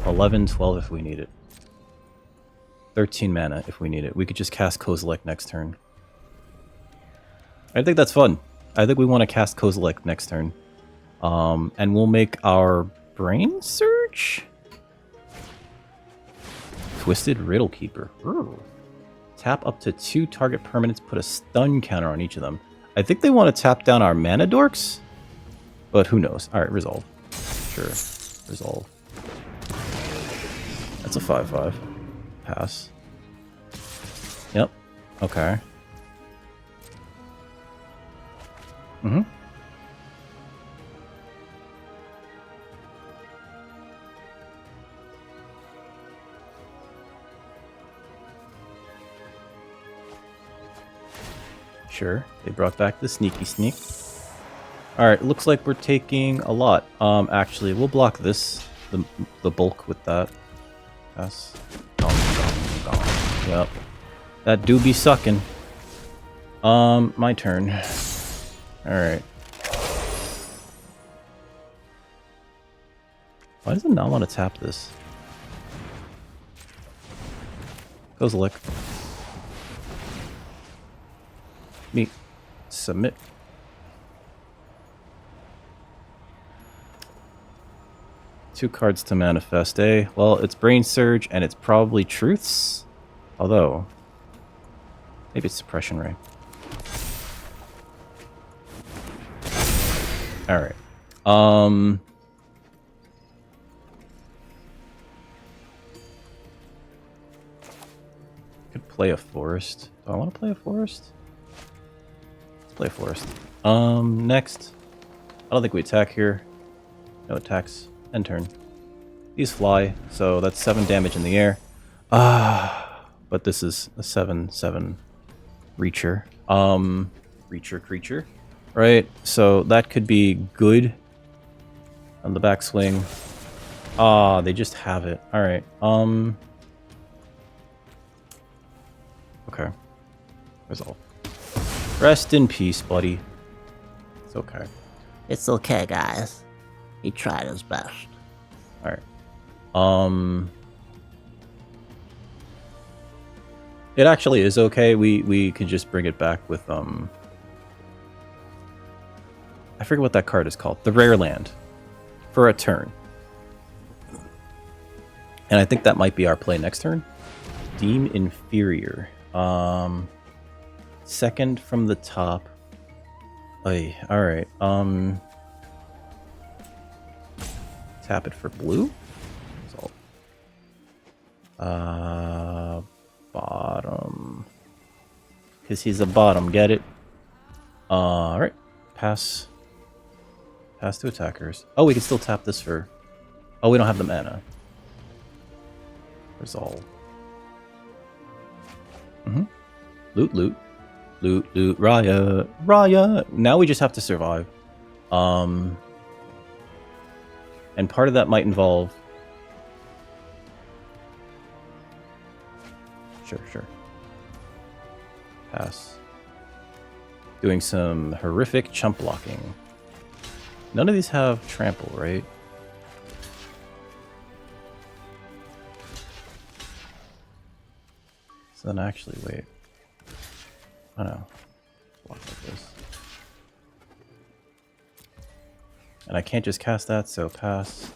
11, 12 if we need it. 13 mana if we need it. We could just cast Kozilek next turn. I think that's fun. I think we want to cast Kozilek next turn. And we'll make our Brain Surge? Twisted Riddle Keeper. Ooh. Tap up to 2 target permanents, put a stun counter on each of them. I think they want to tap down our mana dorks, but who knows. Alright, resolve. Sure. Resolve. That's a 5/5. Pass. Yep. Okay. Sure. They brought back the sneaky sneak. Alright, looks like we're taking a lot. Actually, we'll block this. The bulk with that. Pass. Yep. That do be sucking. My turn. Alright. Why does it not want to tap this? Kozilek. Me. Submit. Two cards to manifest, eh? Well, it's Brain Surge, and it's probably Truths. Although, maybe it's Suppression Ray. Alright. Could play a Forest. Do I want to play a Forest? Let's play a Forest. Next. I don't think we attack here. No attacks. End turn. These fly, so that's 7 damage in the air. But this is a 7/7 reacher. Reacher creature. Right, so that could be good on the backswing. They just have it. Alright, okay. Resolve. Rest in peace, buddy. It's okay. It's okay, guys. He tried his best. Alright. It actually is okay. We could just bring it back with, I forget what that card is called. The Rare Land. For a turn. And I think that might be our play next turn. Deem Inferior. Second from the top. Alright. Tap it for blue. Bottom. Because he's a bottom, get it? Alright. Pass. Pass to attackers. Oh, we can still tap this for... Oh, we don't have the mana. Resolve. Loot, loot. Loot, loot, riot. Riot! Now we just have to survive. And part of that might involve... Sure. Pass. Doing some horrific chump blocking. None of these have trample, right? So then actually, wait. Oh no. Block like this. And I can't just cast that, so pass.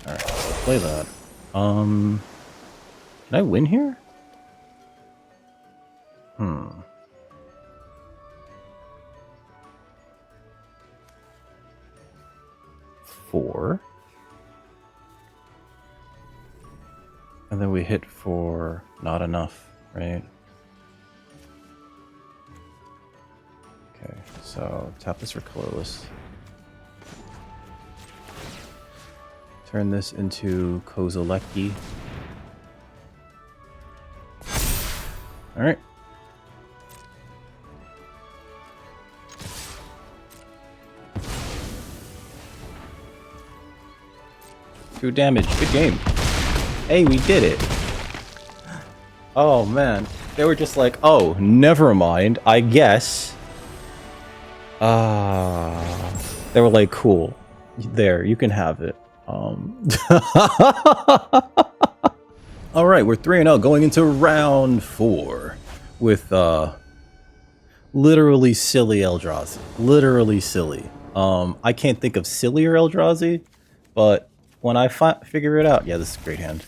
Alright, so play that. Can I win here? 4. And then we hit for not enough, right? Okay, so tap this for colorless. Turn this into Kozilek. Alright. Two damage. Good game. Hey, we did it. Oh, man. They were just like, oh, never mind, I guess. They were like, cool. There, you can have it. Alright, we're 3-0 going into round 4 with literally silly Eldrazi. Literally silly. I can't think of sillier Eldrazi, but when I figure it out, yeah, this is a great hand.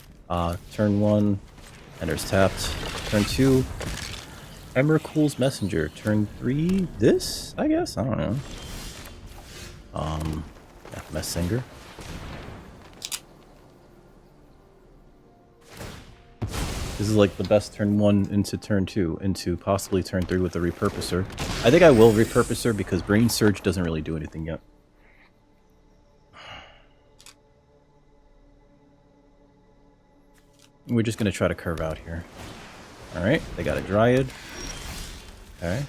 Turn 1, Ender's tapped. Turn 2, Emrakul's Messenger. Turn 3, this, I guess? I don't know. Yeah, Messenger. This is like the best turn 1 into turn 2, into possibly turn 3 with the Repurposer. I think I will Repurposer because Brain Surge doesn't really do anything yet. We're just going to try to curve out here. Alright, they got a Dryad. Okay.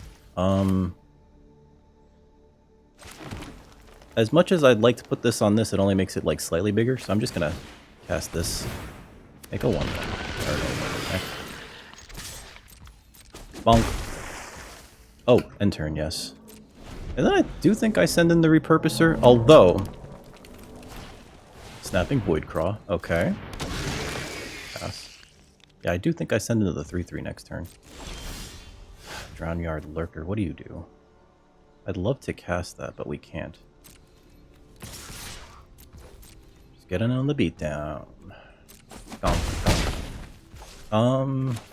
As much as I'd like to put this on this, it only makes it like slightly bigger, so I'm just going to cast this. Make a 1. Okay. Bonk. Oh, end turn, yes. And then I do think I send in the Repurposer, although... Snapping Voidcraw, okay. Pass. Yeah, I do think I send into the 3/3 next turn. Drownyard Lurker, what do you do? I'd love to cast that, but we can't. Just getting on the beatdown.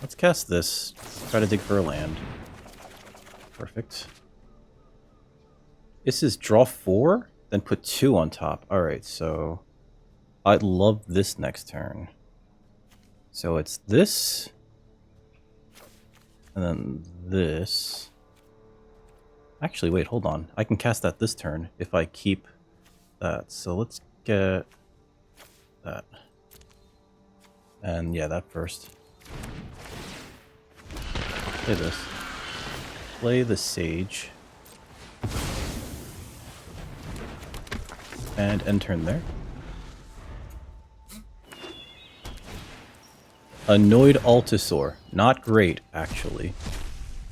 Let's cast this. Try to dig for a land. Perfect. This is draw 4, then put 2 on top. Alright, so... I'd love this next turn. So it's this. And then this. Actually, wait, hold on. I can cast that this turn if I keep that. So let's get that. And yeah, that first. Play this. Play the Sage. And end turn there. Annoyed Altasaur. Not great, actually.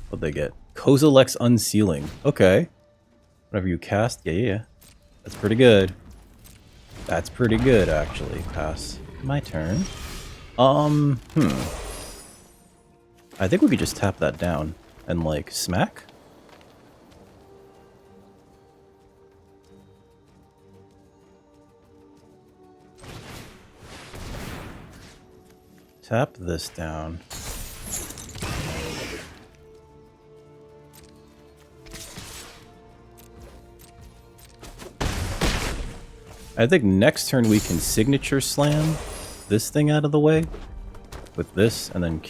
What'd they get? Kozilek's Unsealing. Okay. Whatever you cast. Yeah. That's pretty good. That's pretty good, actually. Pass. My turn. I think we could just tap that down and, like, smack. Tap this down. I think next turn we can signature slam this thing out of the way with this and then...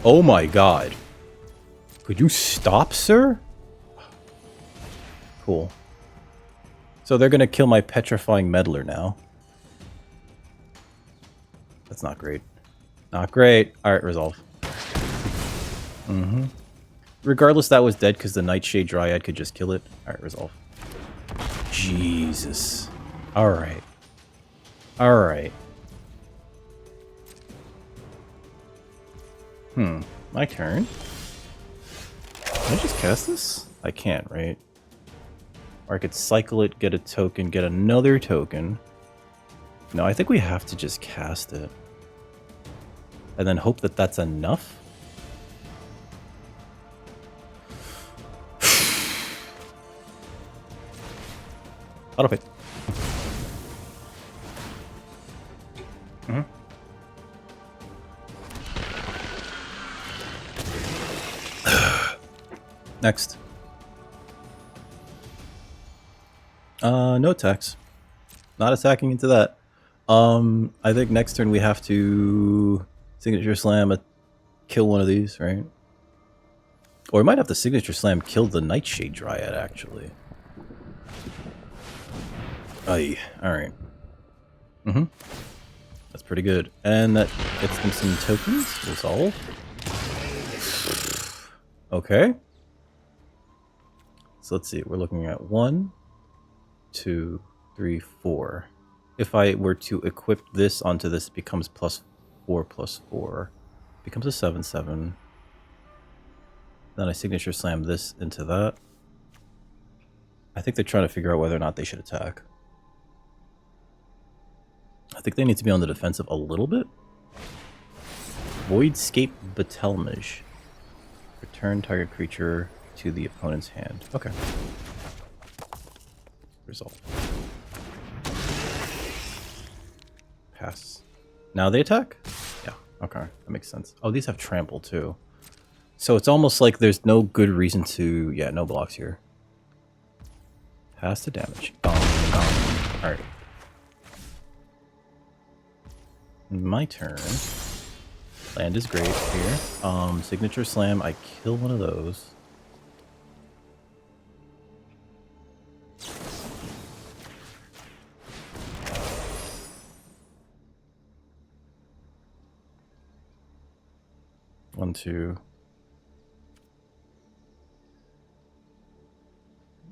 Oh my god. Could you stop, sir? Cool. So they're gonna kill my Petrifying Meddler now. That's not great. Not great. Alright, resolve. Regardless, that was dead because the Nightshade Dryad could just kill it. Alright, resolve. Jesus. Alright. Alright. My turn. Can I just cast this? I can't, right? Or I could cycle it, get a token, get another token. No, I think we have to just cast it. And then hope that that's enough? Autopay. Next. No attacks. Not attacking into that. I think next turn we have to signature slam kill one of these, right? Or we might have to signature slam kill the Nightshade Dryad, actually. Aye, alright. That's pretty good. And that gets them some tokens. Resolve. Okay. So let's see, we're looking at 1, 2, 3, 4. If I were to equip this onto this, it becomes +4/+4. Becomes a 7/7. Then I signature slam this into that. I think they're trying to figure out whether or not they should attack. I think they need to be on the defensive a little bit. Voidscape Betelmage. Return target creature to the opponent's hand. Okay. Resolve. Pass. Now they attack? Yeah, okay. That makes sense. Oh, these have trample too. So it's almost like there's no good reason to... Yeah, no blocks here. Pass the damage. Alright. My turn. Land is great here. Signature slam. I kill one of those. One, two.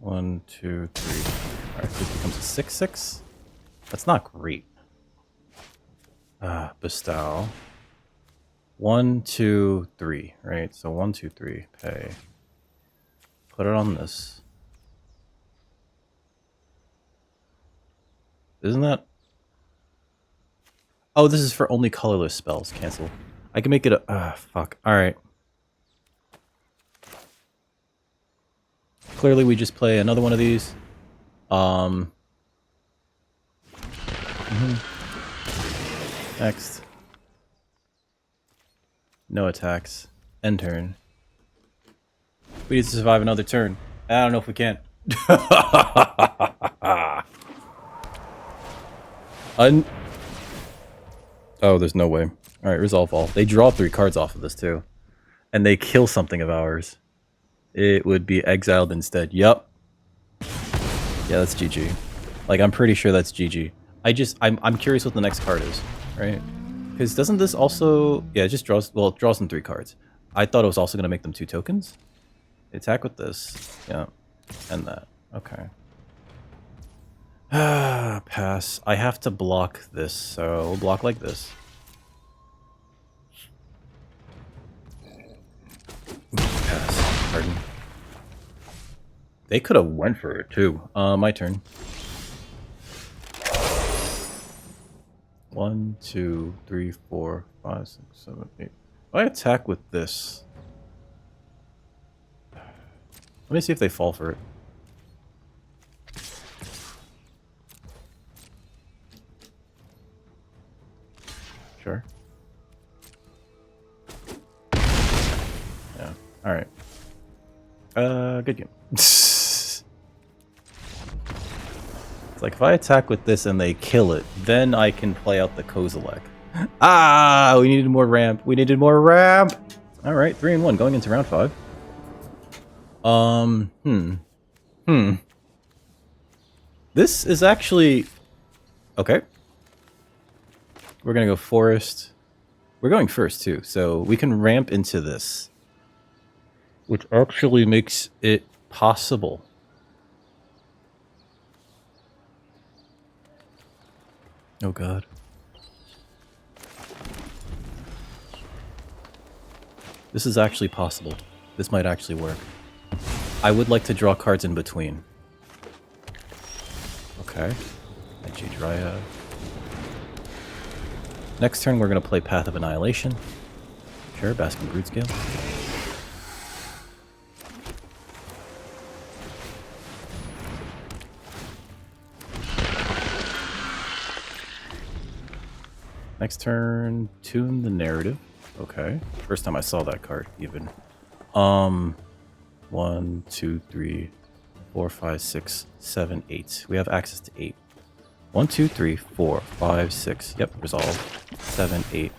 1, 2, 3. Alright, so it becomes a 6/6. That's not great. Bestow. 1, 2, 3, right? So 1, 2, 3, pay. Put it on this. Isn't that... Oh, this is for only colorless spells. Cancel. I can make it a... fuck. Alright. Clearly we just play another one of these. Next. No attacks. End turn. We need to survive another turn. I don't know if we can. Oh, there's no way. Alright, resolve all. They draw 3 cards off of this too. and they kill something of ours, it would be exiled instead. Yup. Yeah, that's GG. Like, I'm pretty sure that's GG. I'm curious what the next card is, right? Because doesn't this also... Yeah, it just draws... Well, it draws them 3 cards. I thought it was also going to make them 2 tokens. Attack with this. Yeah. And that. Okay. Pass. I have to block this, so we'll block like this. Pass. Pardon. They could have went for it, too. My turn. 1, 2, 3, 4, 5, 6, 7, 8. If I attack with this... Let me see if they fall for it. Sure. Yeah. Alright. Good game. It's like if I attack with this and they kill it, then I can play out the Kozilek. Ah! We needed more ramp. We needed more ramp! Alright, 3 and 1 going into round 5. This is actually... Okay. We're gonna go forest. We're going first, too, so we can ramp into this. Which actually makes it possible. Oh god. This is actually possible. This might actually work. I would like to draw cards in between. Okay. IG Dryad. Next turn we're going to play Path of Annihilation. Sure, Basking Broodscale. Next turn, Tune the Narrative. Okay. First time I saw that card, even. 1, 2, 3, 4, 5, 6, 7, 8. We have access to 8. 1, 2, 3, 4, 5, 6. Yep, resolve. 7, 8.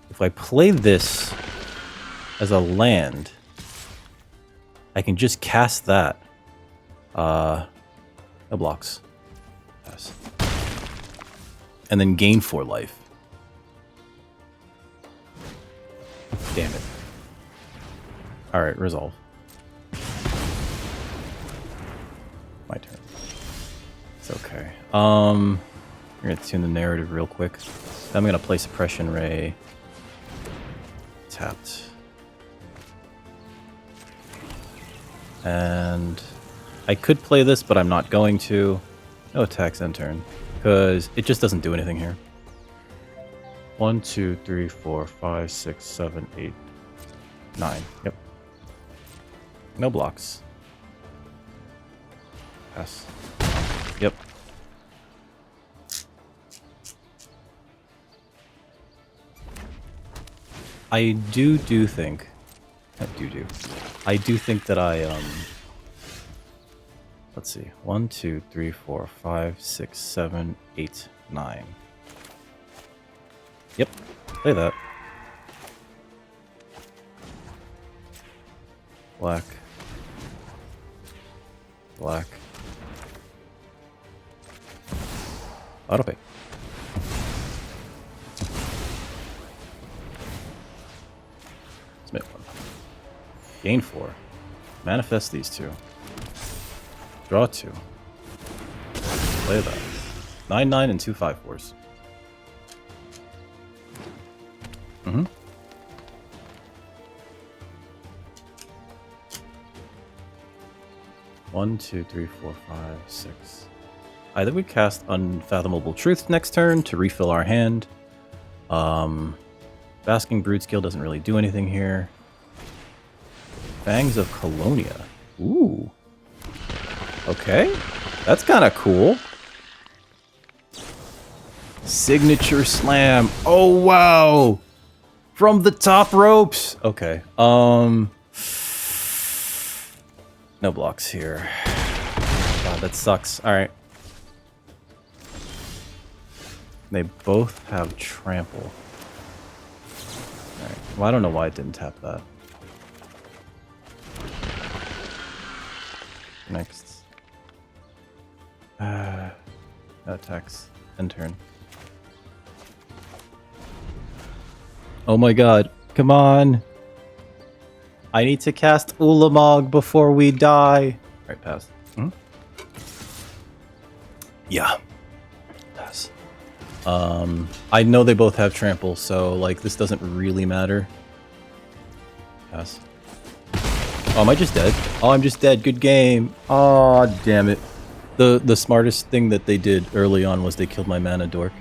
If I play this as a land, I can just cast that. No blocks. Pass. And then gain 4 life. Damn it. Alright, resolve. My turn. It's okay. We're gonna tune the narrative real quick. Then I'm gonna play Suppression Ray. Tapped. And I could play this, but I'm not going to. No attacks end turn. Because it just doesn't do anything here. 1, 2, 3, 4, 5, 6, 7, 8, 9. Yep. No blocks. Pass. Yep. I do think that I let's see. 1, 2, 3, 4, 5, 6, 7, 8, 9. Yep. Play that. Black. Black. Autopay. Submit 1. Gain 4. Manifest these 2. Draw 2. Play that. 9, 9, and 2 5/4s. Mm-hmm. One, 2, 3, 4, 5, 6. Either we cast Unfathomable Truth next turn to refill our hand. Basking Broodscale doesn't really do anything here. Fangs of Colonia. Ooh. Okay. That's kind of cool. Signature Slam. Oh, wow. From the top ropes. Okay. No blocks here. God, that sucks. All right. They both have trample. All right. Well, I don't know why it didn't tap that. Next. Attacks. End turn. Oh my god. Come on. I need to cast Ulamog before we die. Alright, pass. Hmm? Yeah. Pass. I know they both have trample, so like this doesn't really matter. Pass. Oh, am I just dead? Oh, I'm just dead. Good game. Oh, damn it. The smartest thing that they did early on was they killed my mana dork.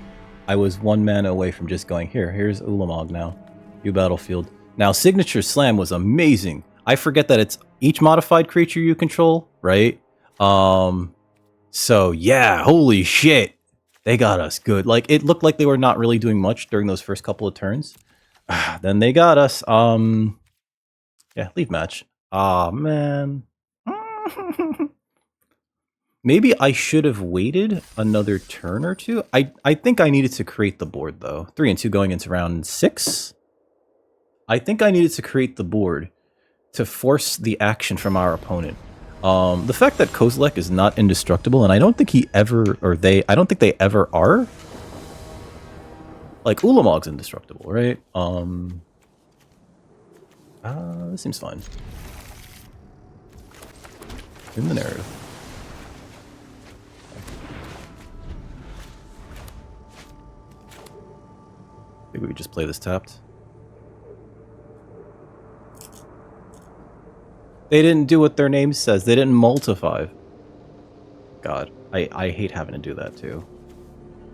I was 1 mana away from just going, here's Ulamog now. You battlefield. Now, Signature Slam was amazing. I forget that it's each modified creature you control, right? So yeah, holy shit. They got us good. Like, it looked like they were not really doing much during those first couple of turns. Then they got us. Yeah, leave match. Aw, man. Maybe I should have waited another turn or two. I think I needed to create the board, though. 3 and 2 going into round 6. I think I needed to create the board to force the action from our opponent. The fact that Kozilek is not indestructible, and I don't think he ever, or they, I don't think they ever are. Like, Ulamog's indestructible, right? This seems fine. In the narrative. I think we could just play this tapped. They didn't do what their name says. They didn't multiply. God, I hate having to do that too.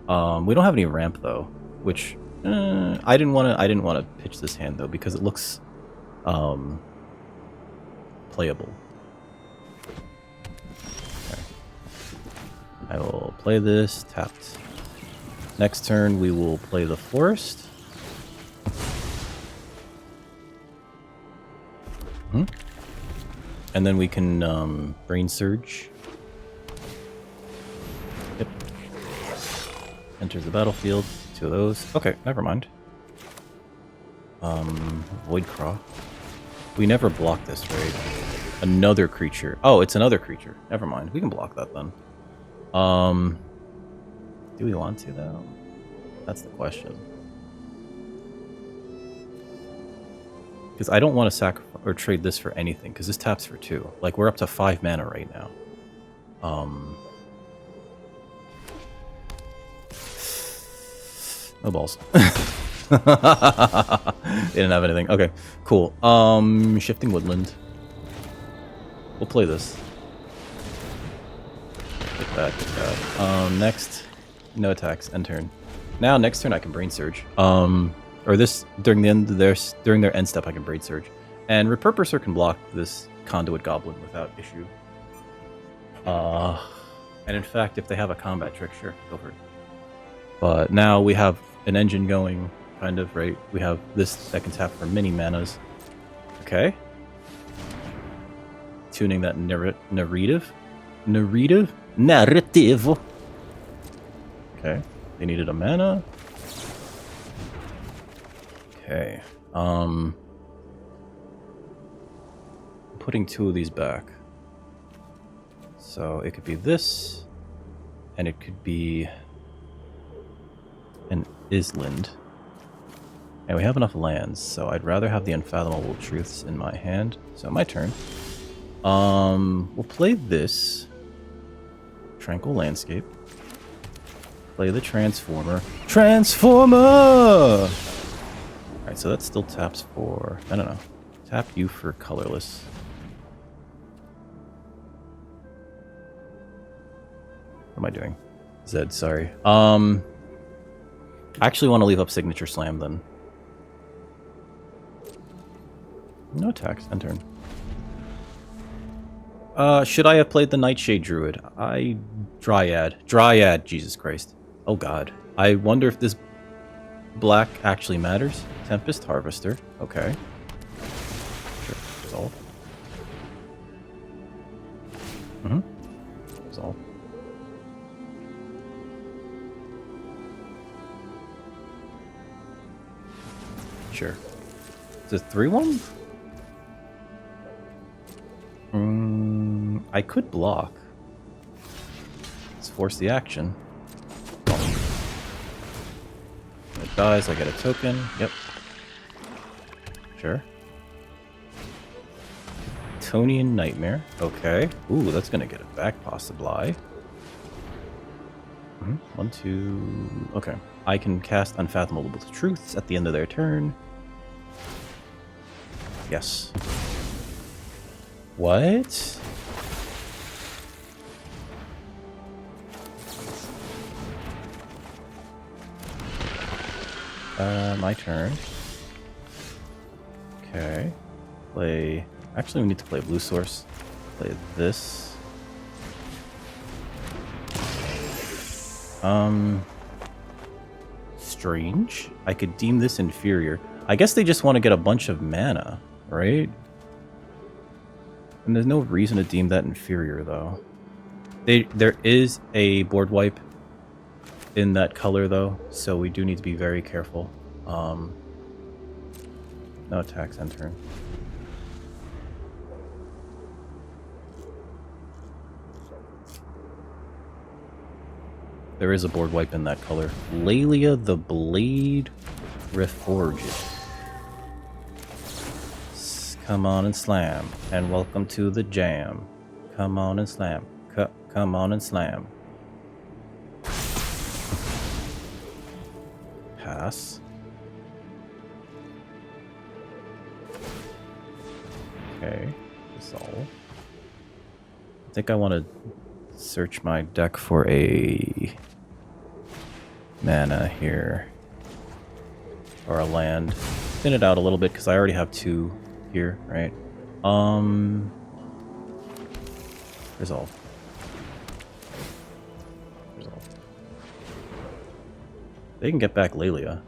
We don't have any ramp though, which I didn't want to pitch this hand though because it looks playable. Okay. I will play this tapped. Next turn we will play the forest. And then we can Brain Surge. Yep. Enters the battlefield. 2 of those. Okay, never mind. Void Craw. We never block this, right? Another creature. Oh, it's another creature. Never mind. We can block that then. Do we want to though? That's the question. Because I don't want to sacrifice or trade this for anything, because this taps for 2. Like, we're up to 5 mana right now. No balls. They didn't have anything. Okay, cool. Shifting Woodland. We'll play this. Get that, get that. Next, no attacks, end turn. Now, next turn I can Brain Surge. Or this, during the end of during their end step, I can Brain Surge. And Repurposer can block this Conduit Goblin without issue. And in fact, if they have a combat trick, sure, go for it. But now we have an engine going, kind of, right? We have this that can tap for many manas. Okay. Tuning that narrative. Okay. They needed a mana. Okay. Putting 2 of these back. So it could be this, and it could be an island. And we have enough lands, so I'd rather have the Unfathomable Truths in my hand. So my turn. We'll play this. Tranquil Landscape. Play the Transformer. Transformer! Alright, so that still taps for... I don't know. Tap you for colorless. What am I doing? Zed, sorry. I actually want to leave up Signature Slam then. No attacks. End turn. Should I have played the Nightshade Druid? Dryad, Jesus Christ. Oh god. I wonder if this black actually matters. Tempest Harvester. Okay. Sure. Resolve. Resolve. Sure. It's a 3/1? I could block. Let's force the action. When it dies, I get a token. Yep. Sure. Tonian Nightmare. Okay. Ooh, that's gonna get it back, possibly. 1, 2... Okay. I can cast Unfathomable Truths at the end of their turn. Yes. What? My turn. Okay. Play... Actually, we need to play Blue Source. Play this. Strange. I could deem this inferior. I guess they just want to get a bunch of mana, right? And there's no reason to deem that inferior, though. There is a board wipe in that color, though, so we do need to be very careful. No attacks end turn. There is a board wipe in that color. Laelia the Blade Reforged. Come on and slam. And welcome to the jam. Come on and slam. Come on and slam. Pass. Okay. Dissolve. I think I want to search my deck for a mana here. Or a land. Thin it out a little bit because I already have 2 here, right? Resolve. Resolve. They can get back Laelia.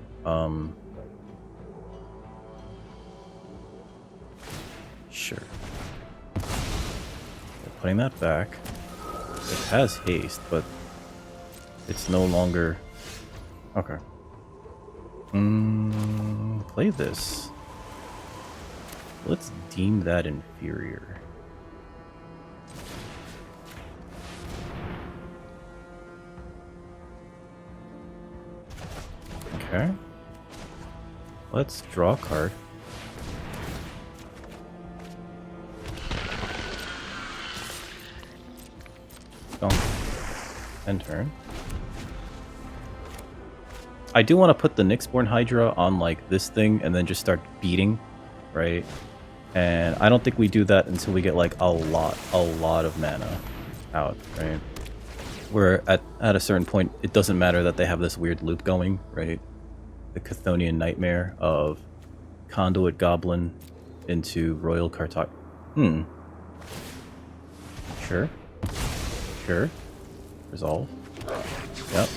Sure. They're putting that back. It has haste, but it's no longer... Okay. Play this. Let's deem that inferior. Okay. Let's draw a card. End turn. I do want to put the Nyxborn Hydra on like this thing and then just start beating, right? And I don't think we do that until we get like a lot of mana out, right? Where at a certain point, it doesn't matter that they have this weird loop going, right? The Chthonian Nightmare of Conduit Goblin into Royal Cartog. Sure. Sure. Resolve. Yep.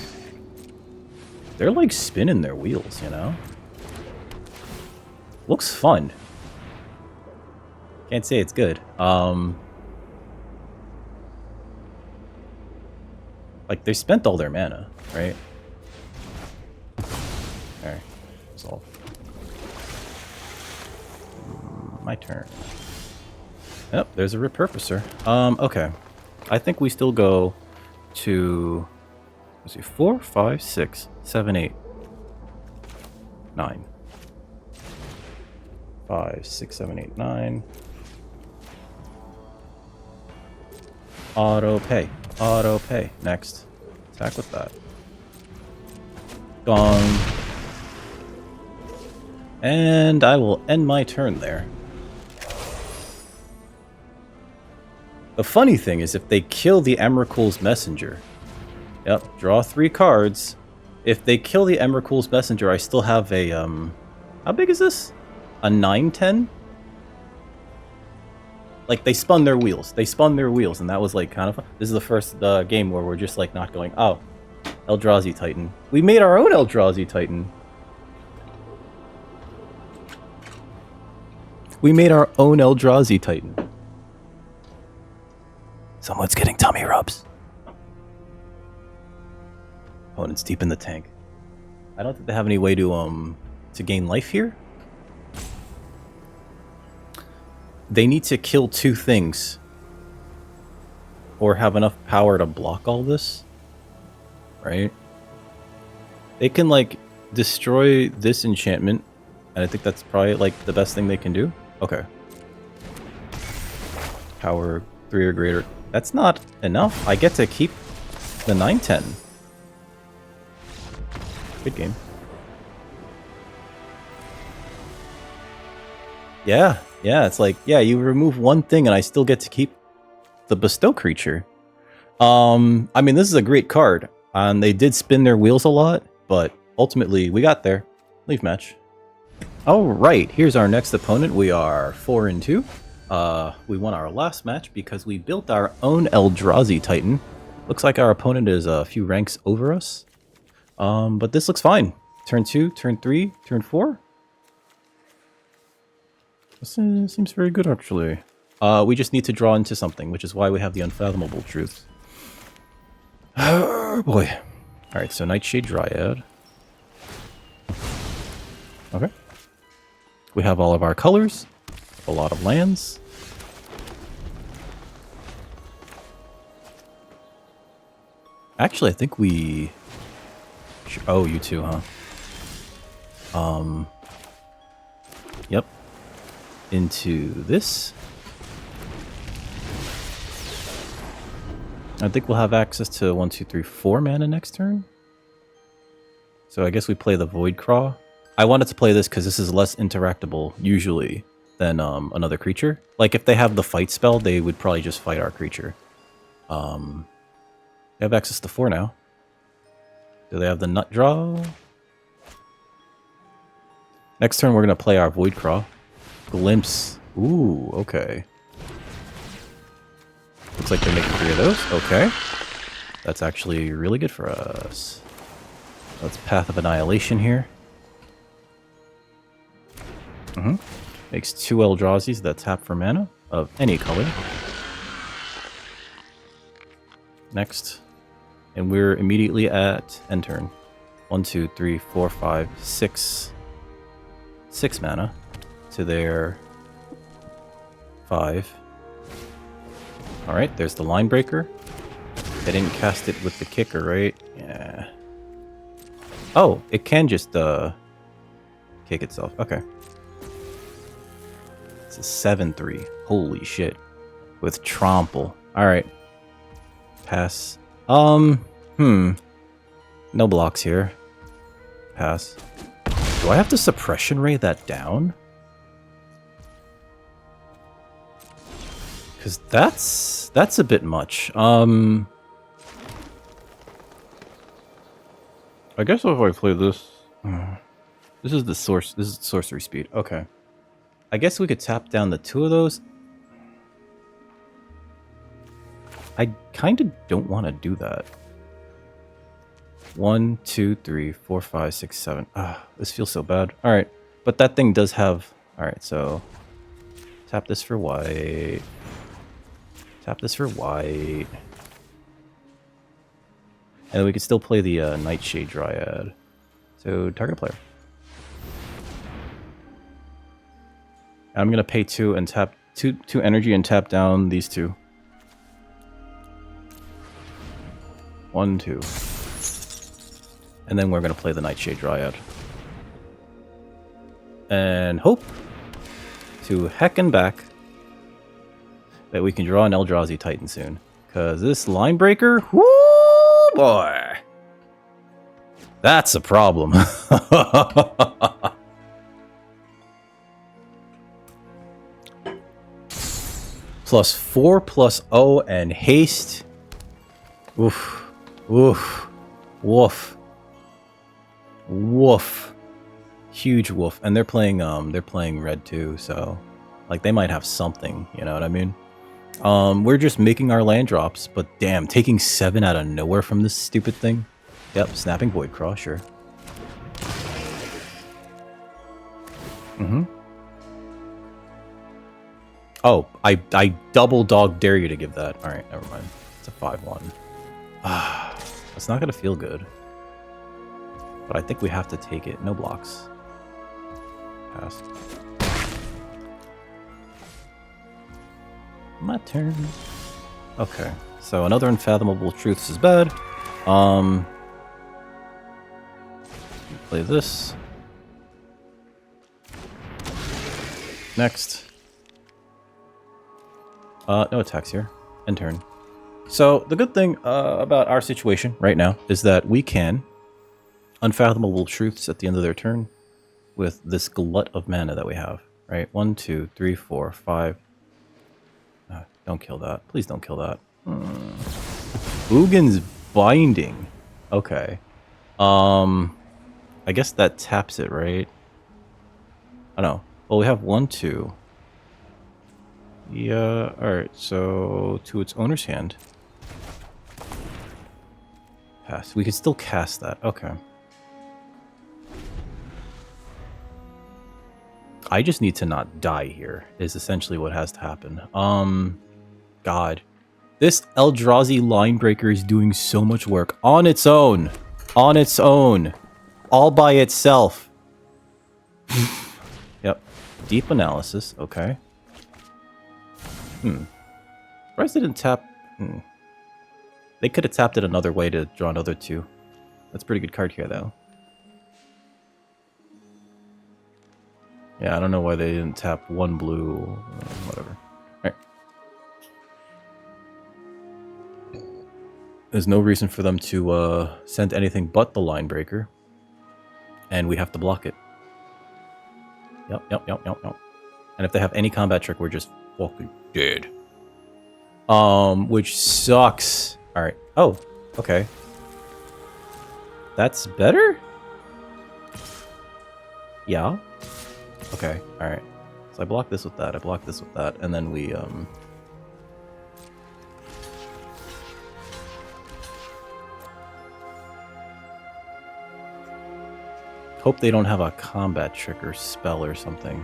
They're like spinning their wheels, you know? Looks fun. Can't say it's good. Like, they spent all their mana, right? Alright. Resolve. My turn. Yep, there's a repurposer. Okay. I think we still go to... Let's see, 4, 5, 6, 7, 8, 9. 5, 6, 7, 8, 9. Auto pay. Auto pay. Next. Attack with that. Gong. And I will end my turn there. The funny thing is if they kill the Emrakul's Messenger... Yep, draw 3 cards. If they kill the Emrakul's Messenger, I still have a, how big is this? A 9/10? Like, they spun their wheels. They spun their wheels, and that was, like, kind of fun. This is the first game where we're just, like, not going, oh, Eldrazi Titan. We made our own Eldrazi Titan. We made our own Eldrazi Titan. Someone's getting tummy rubs. Opponent's deep in the tank. I don't think they have any way to gain life here. they need to kill 2 things. Or have enough power to block all this. Right? They can, like, destroy this enchantment. And I think that's probably, like, the best thing they can do. Okay. Power 3 or greater. That's not enough. I get to keep the 9/10. Good game. Yeah, it's like, yeah, you remove 1 thing and I still get to keep the bestow creature. I mean, this is a great card. And they did spin their wheels a lot, but ultimately we got there. Leaf match. Alright, here's our next opponent. We are 4-2. We won our last match because we built our own Eldrazi Titan. Looks like our opponent is a few ranks over us. But this looks fine. Turn 2, turn 3, turn 4. This seems very good, actually. We just need to draw into something, which is why we have the Unfathomable Truth. Oh, boy. Alright, so Nightshade Dryad. Okay. We have all of our colors. A lot of lands. Actually, I think we... Oh, you too, huh? Yep. Into this. I think we'll have access to 1, 2, 3, 4 mana next turn. So I guess we play the Void Craw. I wanted to play this because this is less interactable, usually, than another creature. Like, if they have the fight spell, they would probably just fight our creature. They have access to 4 now. Do they have the Nut Draw? Next turn, we're going to play our Void Craw. Glimpse. Ooh, okay. Looks like they're making 3 of those. Okay. That's actually really good for us. Let's Path of Annihilation here. Makes 2 Eldrazi's that tap for mana of any color. Next. And we're immediately at end turn. 1, 2, 3, 4, 5, 6. 6 mana to their 5. Alright, there's the Line Breaker. They didn't cast it with the kicker, right? Yeah. Oh, it can just kick itself. Okay. It's a 7/3. Holy shit. With Trample. Alright. Pass. No blocks here. Pass. Do I have to Suppression Ray that down? Because that's a bit much. I guess if I play this... This is the source. This is sorcery speed. Okay. I guess we could tap down the 2 of those. I kind of don't want to do that. 1, 2, 3, 4, 5, 6, 7. This feels so bad. Alright. But that thing does have... Alright, so... Tap this for white. Tap this for white. And then we could still play the Nightshade Dryad. So, target player. I'm going to pay 2 and tap 2 energy and tap down these 2. 1, 2. And then we're going to play the Nightshade Dryad. And hope to heckin' back that we can draw an Eldrazi Titan soon. Because this Line Breaker, whoo boy, that's a problem. +4/+0 and haste. Oof. Oof. Woof. Woof. Huge woof. And they're playing red too, so like they might have something, you know what I mean? We're just making our land drops, but damn, taking 7 out of nowhere from this stupid thing. Yep, Snapping Void Craw, sure. Oh, I double dog dare you to give that. Alright, never mind. It's a 5/1. It's not gonna feel good. But I think we have to take it. No blocks. Pass. My turn. Okay, so another Unfathomable Truths is bad. Play this. Next. No attacks here. End turn. So the good thing about our situation right now is that we can Unfathomable Truths at the end of their turn with this glut of mana that we have. Right? 1, 2, 3, 4, 5. Don't kill that. Please don't kill that. Ugin's Binding. Okay. I guess that taps it, right? Oh no. Well, we have 1, 2. Yeah, alright, so to its owner's hand. Pass. We can still cast that. Okay. I just need to not die here, is essentially what has to happen. God. This Eldrazi Linebreaker is doing so much work on its own. On its own. All by itself. Yep. Deep Analysis. Okay. Surprised they didn't tap. They could have tapped it another way to draw another 2. That's a pretty good card here, though. Yeah, I don't know why they didn't tap 1 blue. Whatever. Alright. There's no reason for them to send anything but the Linebreaker. And we have to block it. Yep. And if they have any combat trick, we're just fucking dead. Which sucks. Alright. Oh, okay. That's better? Yeah. Okay, alright. So I block this with that, I block this with that, and then we, hope they don't have a combat trick or spell or something.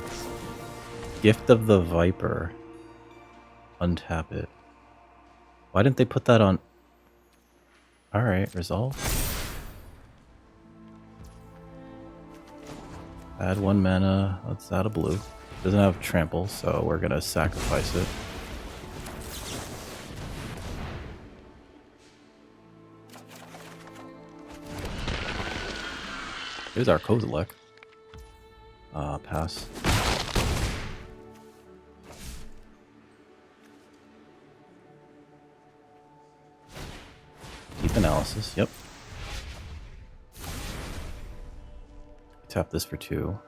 Gift of the Viper. Untap it. Why didn't they put that on? Alright, resolve. Add 1 mana. Let's add a blue. Doesn't have trample, so we're gonna sacrifice it. Here's our Kozilek. Pass. Deep Analysis, yep. Tap this for 2.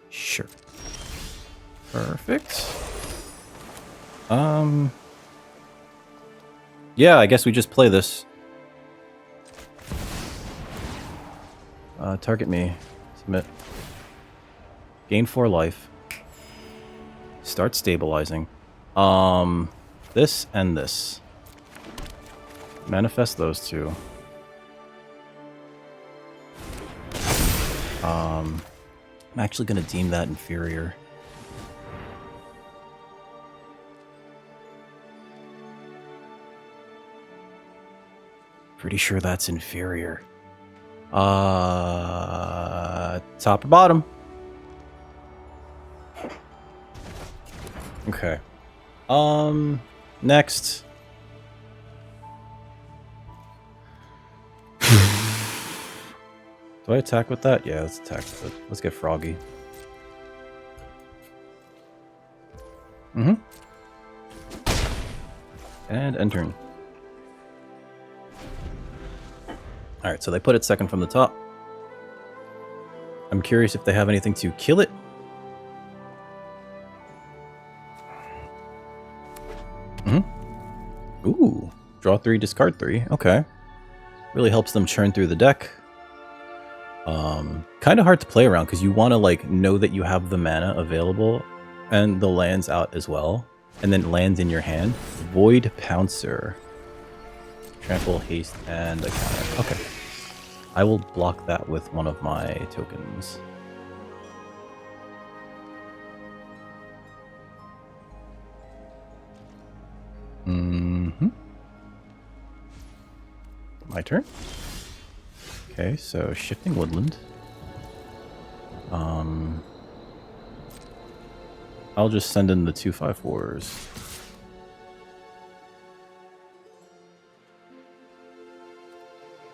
Sure. Perfect. Yeah, I guess we just play this. Target me. Submit. Gain 4 life. Start stabilizing. This and this. Manifest those 2. I'm actually going to deem that inferior. Pretty sure that's inferior. Top or bottom? Okay. Next. Do I attack with that? Yeah, let's attack with it. Let's get froggy. And end turn. Alright, so they put it second from the top. I'm curious if they have anything to kill it. Ooh. Draw 3, discard 3. Okay. Really helps them churn through the deck. Kind of hard to play around because you want to like know that you have the mana available and the lands out as well, and then lands in your hand. Void Pouncer, trample, haste, and a counter. Okay, I will block that with one of my tokens. My turn. Okay, so Shifting Woodland. I'll just send in the 2/5/4s.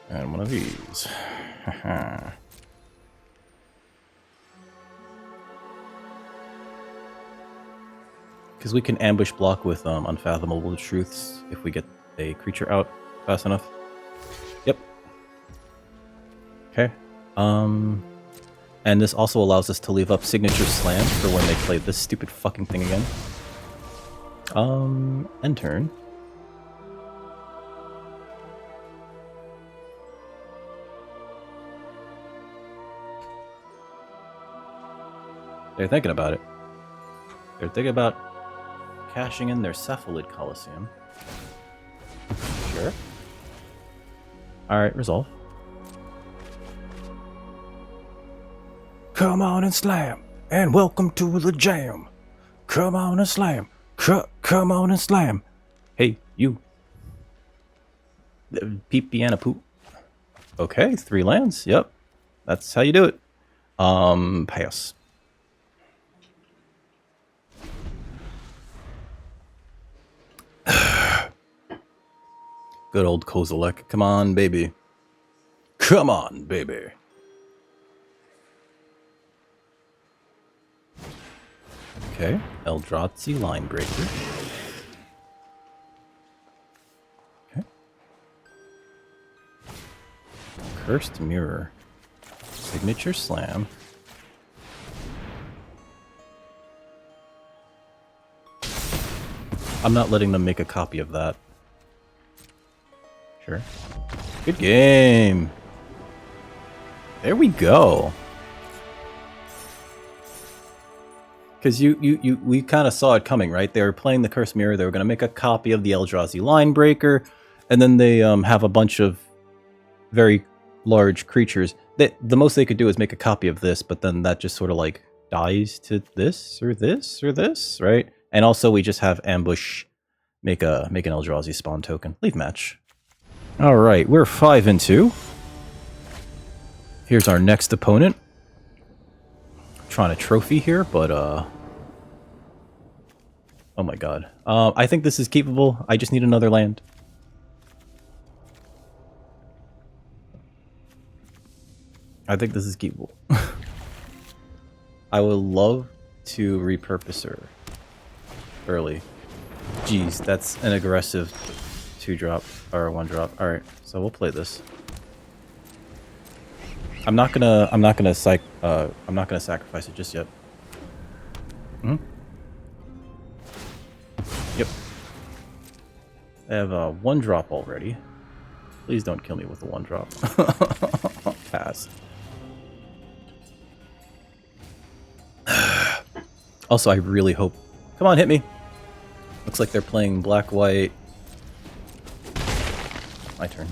And one of these. Because we can ambush block with Unfathomable Truths if we get a creature out fast enough. Yep. Okay. And this also allows us to leave up Signature Slam for when they play this stupid fucking thing again. End turn. They're thinking about it. They're thinking about cashing in their Cephalid Coliseum. Sure. Alright, resolve. Come on and slam, and welcome to the jam. Come on and slam, come on and slam. Hey, you. Peep piano poop. Okay, 3 lands, yep. That's how you do it. Pass. Good old Kozilek. Come on, baby. Come on, baby. Okay, Eldrazi Linebreaker. Okay. Cursed Mirror. Signature Slam. I'm not letting them make a copy of that. Sure. Good game. There we go. Because we kind of saw it coming, right? They were playing the Cursed Mirror. They were going to make a copy of the Eldrazi Linebreaker, and then they have a bunch of very large creatures. The most they could do is make a copy of this, but then that just sort of like dies to this or this or this, right? And also we just have ambush, make an Eldrazi spawn token. Leave match. All right, we're 5-2. Here's our next opponent. Trying to trophy here, but oh my god. I think this is keepable. I just need another land. I think this is keepable. I would love to repurpose her early. Jeez, that's an aggressive 2-drop or 1-drop. All right, so we'll play this. I'm not gonna sacrifice it just yet. Hmm? Yep. I have a 1-drop already. Please don't kill me with a 1-drop. Pass. Also, I really hope... Come on, hit me! Looks like they're playing black-white. My turn.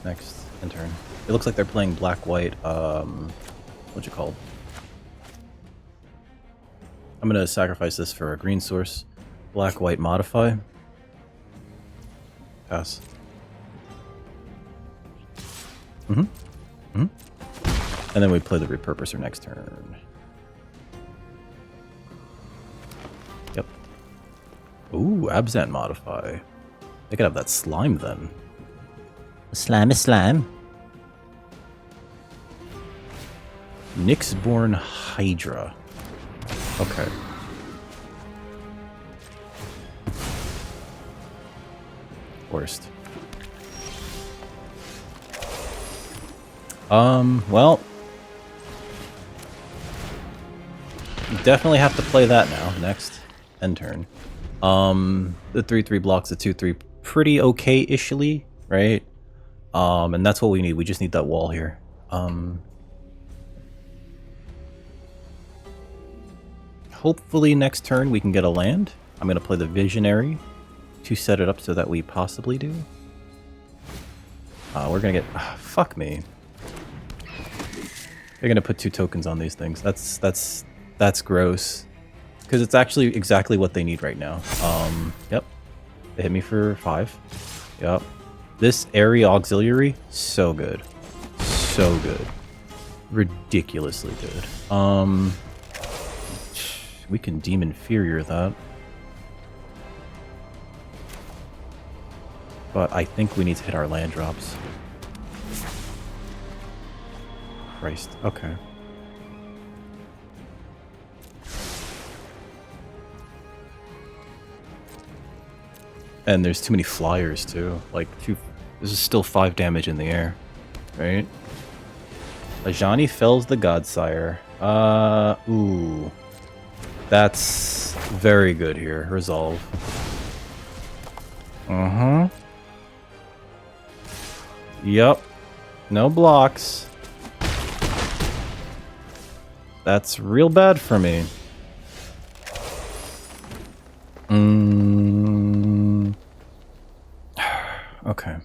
Next, in turn. It looks like they're playing black-white, what's it called? I'm gonna sacrifice this for a green source. Black-white modify. Pass. And then we play the repurposer next turn. Yep. Ooh, Absent modify. They could have that slime then. Slime is slime. Nyxborn Hydra. Okay. Worst. Well. Definitely have to play that now. Next. End turn. The 3/3 blocks the 2/3 pretty okay-ishly, right? And that's what we need. We just need that wall here. Hopefully next turn we can get a land. I'm going to play the Visionary to set it up so that we possibly do. We're going to get... fuck me. They're going to put 2 tokens on these things. That's gross. Because it's actually exactly what they need right now. Yep. They hit me for 5. Yep. This area auxiliary, so good. So good. ridiculously good. We can deem inferior that. But I think we need to hit our land drops. Christ. Okay. And there's too many flyers too. Like this is still 5 damage in the air, right? Ajani fells the Godsire. Ooh. That's very good here. Resolve. Yup. No blocks. That's real bad for me. Okay.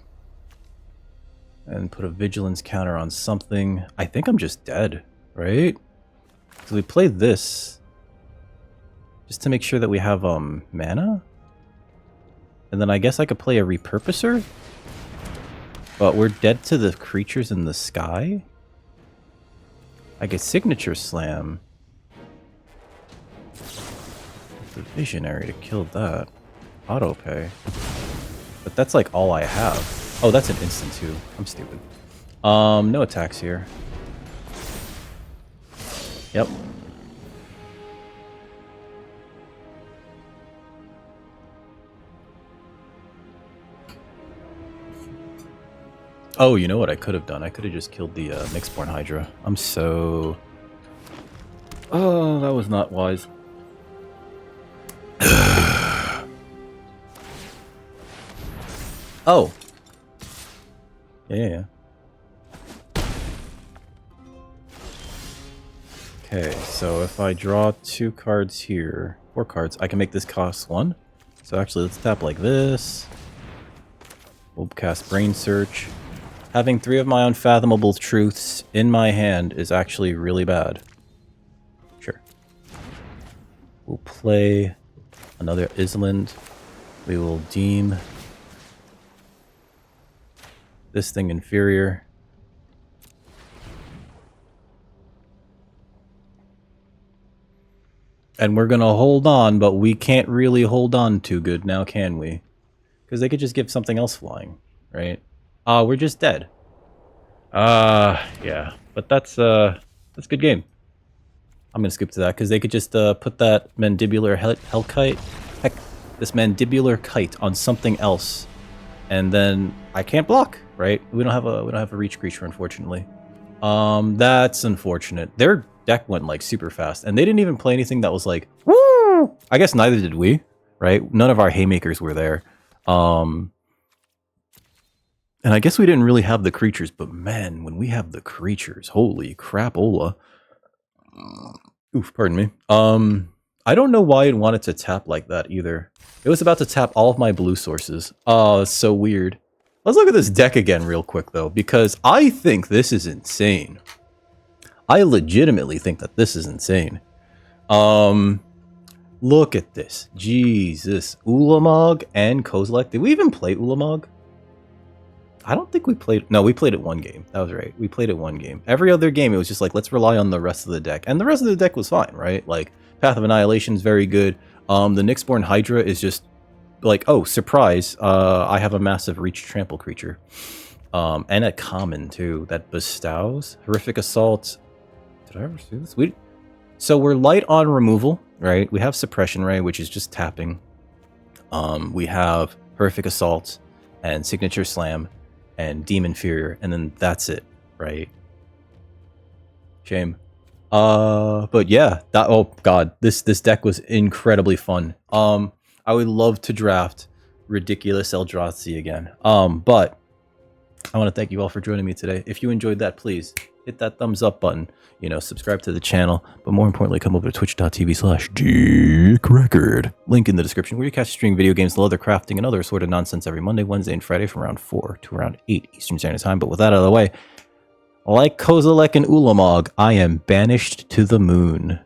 And put a vigilance counter on something. I think I'm just dead, right? So we play this just to make sure that we have mana. And then I guess I could play a repurposer. But we're dead to the creatures in the sky. I get signature slam. The visionary to kill that. Auto pay. But that's like all I have. Oh, that's an instant too. I'm stupid. No attacks here. Yep. Oh, you know what I could have done? I could have just killed the Mixborn Hydra. I'm so... Oh, that was not wise. Oh. Yeah. Okay, so if I draw 2 cards here, 4 cards, I can make this cost 1. So actually, let's tap like this. We'll cast Brain Search. Having 3 of my unfathomable truths in my hand is actually really bad. Sure. We'll play another Island. We will deem this thing inferior. And we're gonna hold on, but we can't really hold on too good now, can we? Because they could just give something else flying, right? We're just dead. Yeah. But that's a good game. I'm gonna skip to that, because they could just put that mandibular hellkite, heck, this mandibular kite on something else. And then I can't block, right? We don't have a reach creature, unfortunately. That's unfortunate. Their deck went like super fast, and they didn't even play anything that was like, woo! I guess neither did we, right? None of our haymakers were there. And I guess we didn't really have the creatures, but man, when we have the creatures, holy crapola. Oof, pardon me. I don't know why it wanted to tap like that either. It was about to tap all of my blue sources. Oh, it's so weird. Let's look at this deck again real quick, though, because I think this is insane. I legitimately think that this is insane. Look at this. Jesus. Ulamog and Kozilek. Did we even play Ulamog? I don't think we played... No, we played it 1 game. That was right. We played it 1 game. Every other game, it was just like, let's rely on the rest of the deck. And the rest of the deck was fine, right? Like, Path of Annihilation is very good. The Nyxborn Hydra is just like, oh, surprise. I have a massive reach trample creature. And a common, too, that bestows. Horrific Assault. Did I ever see this? So we're light on removal, right? We have Suppression Ray, which is just tapping. We have Horrific Assault and Signature Slam and Deem Inferior, and then that's it, right? Shame. But yeah, oh god, this deck was incredibly fun. I would love to draft ridiculous Eldrazi again. But I want to thank you all for joining me today. If you enjoyed that, please hit that thumbs up button. You know, subscribe to the channel, but more importantly, come over to twitch.tv/DickRecord. Link in the description, where you catch stream video games, leather crafting, and other assorted nonsense every Monday, Wednesday, and Friday from around 4 to around 8 Eastern Standard Time. But with that out of the way, like Kozilek and Ulamog, I am banished to the moon.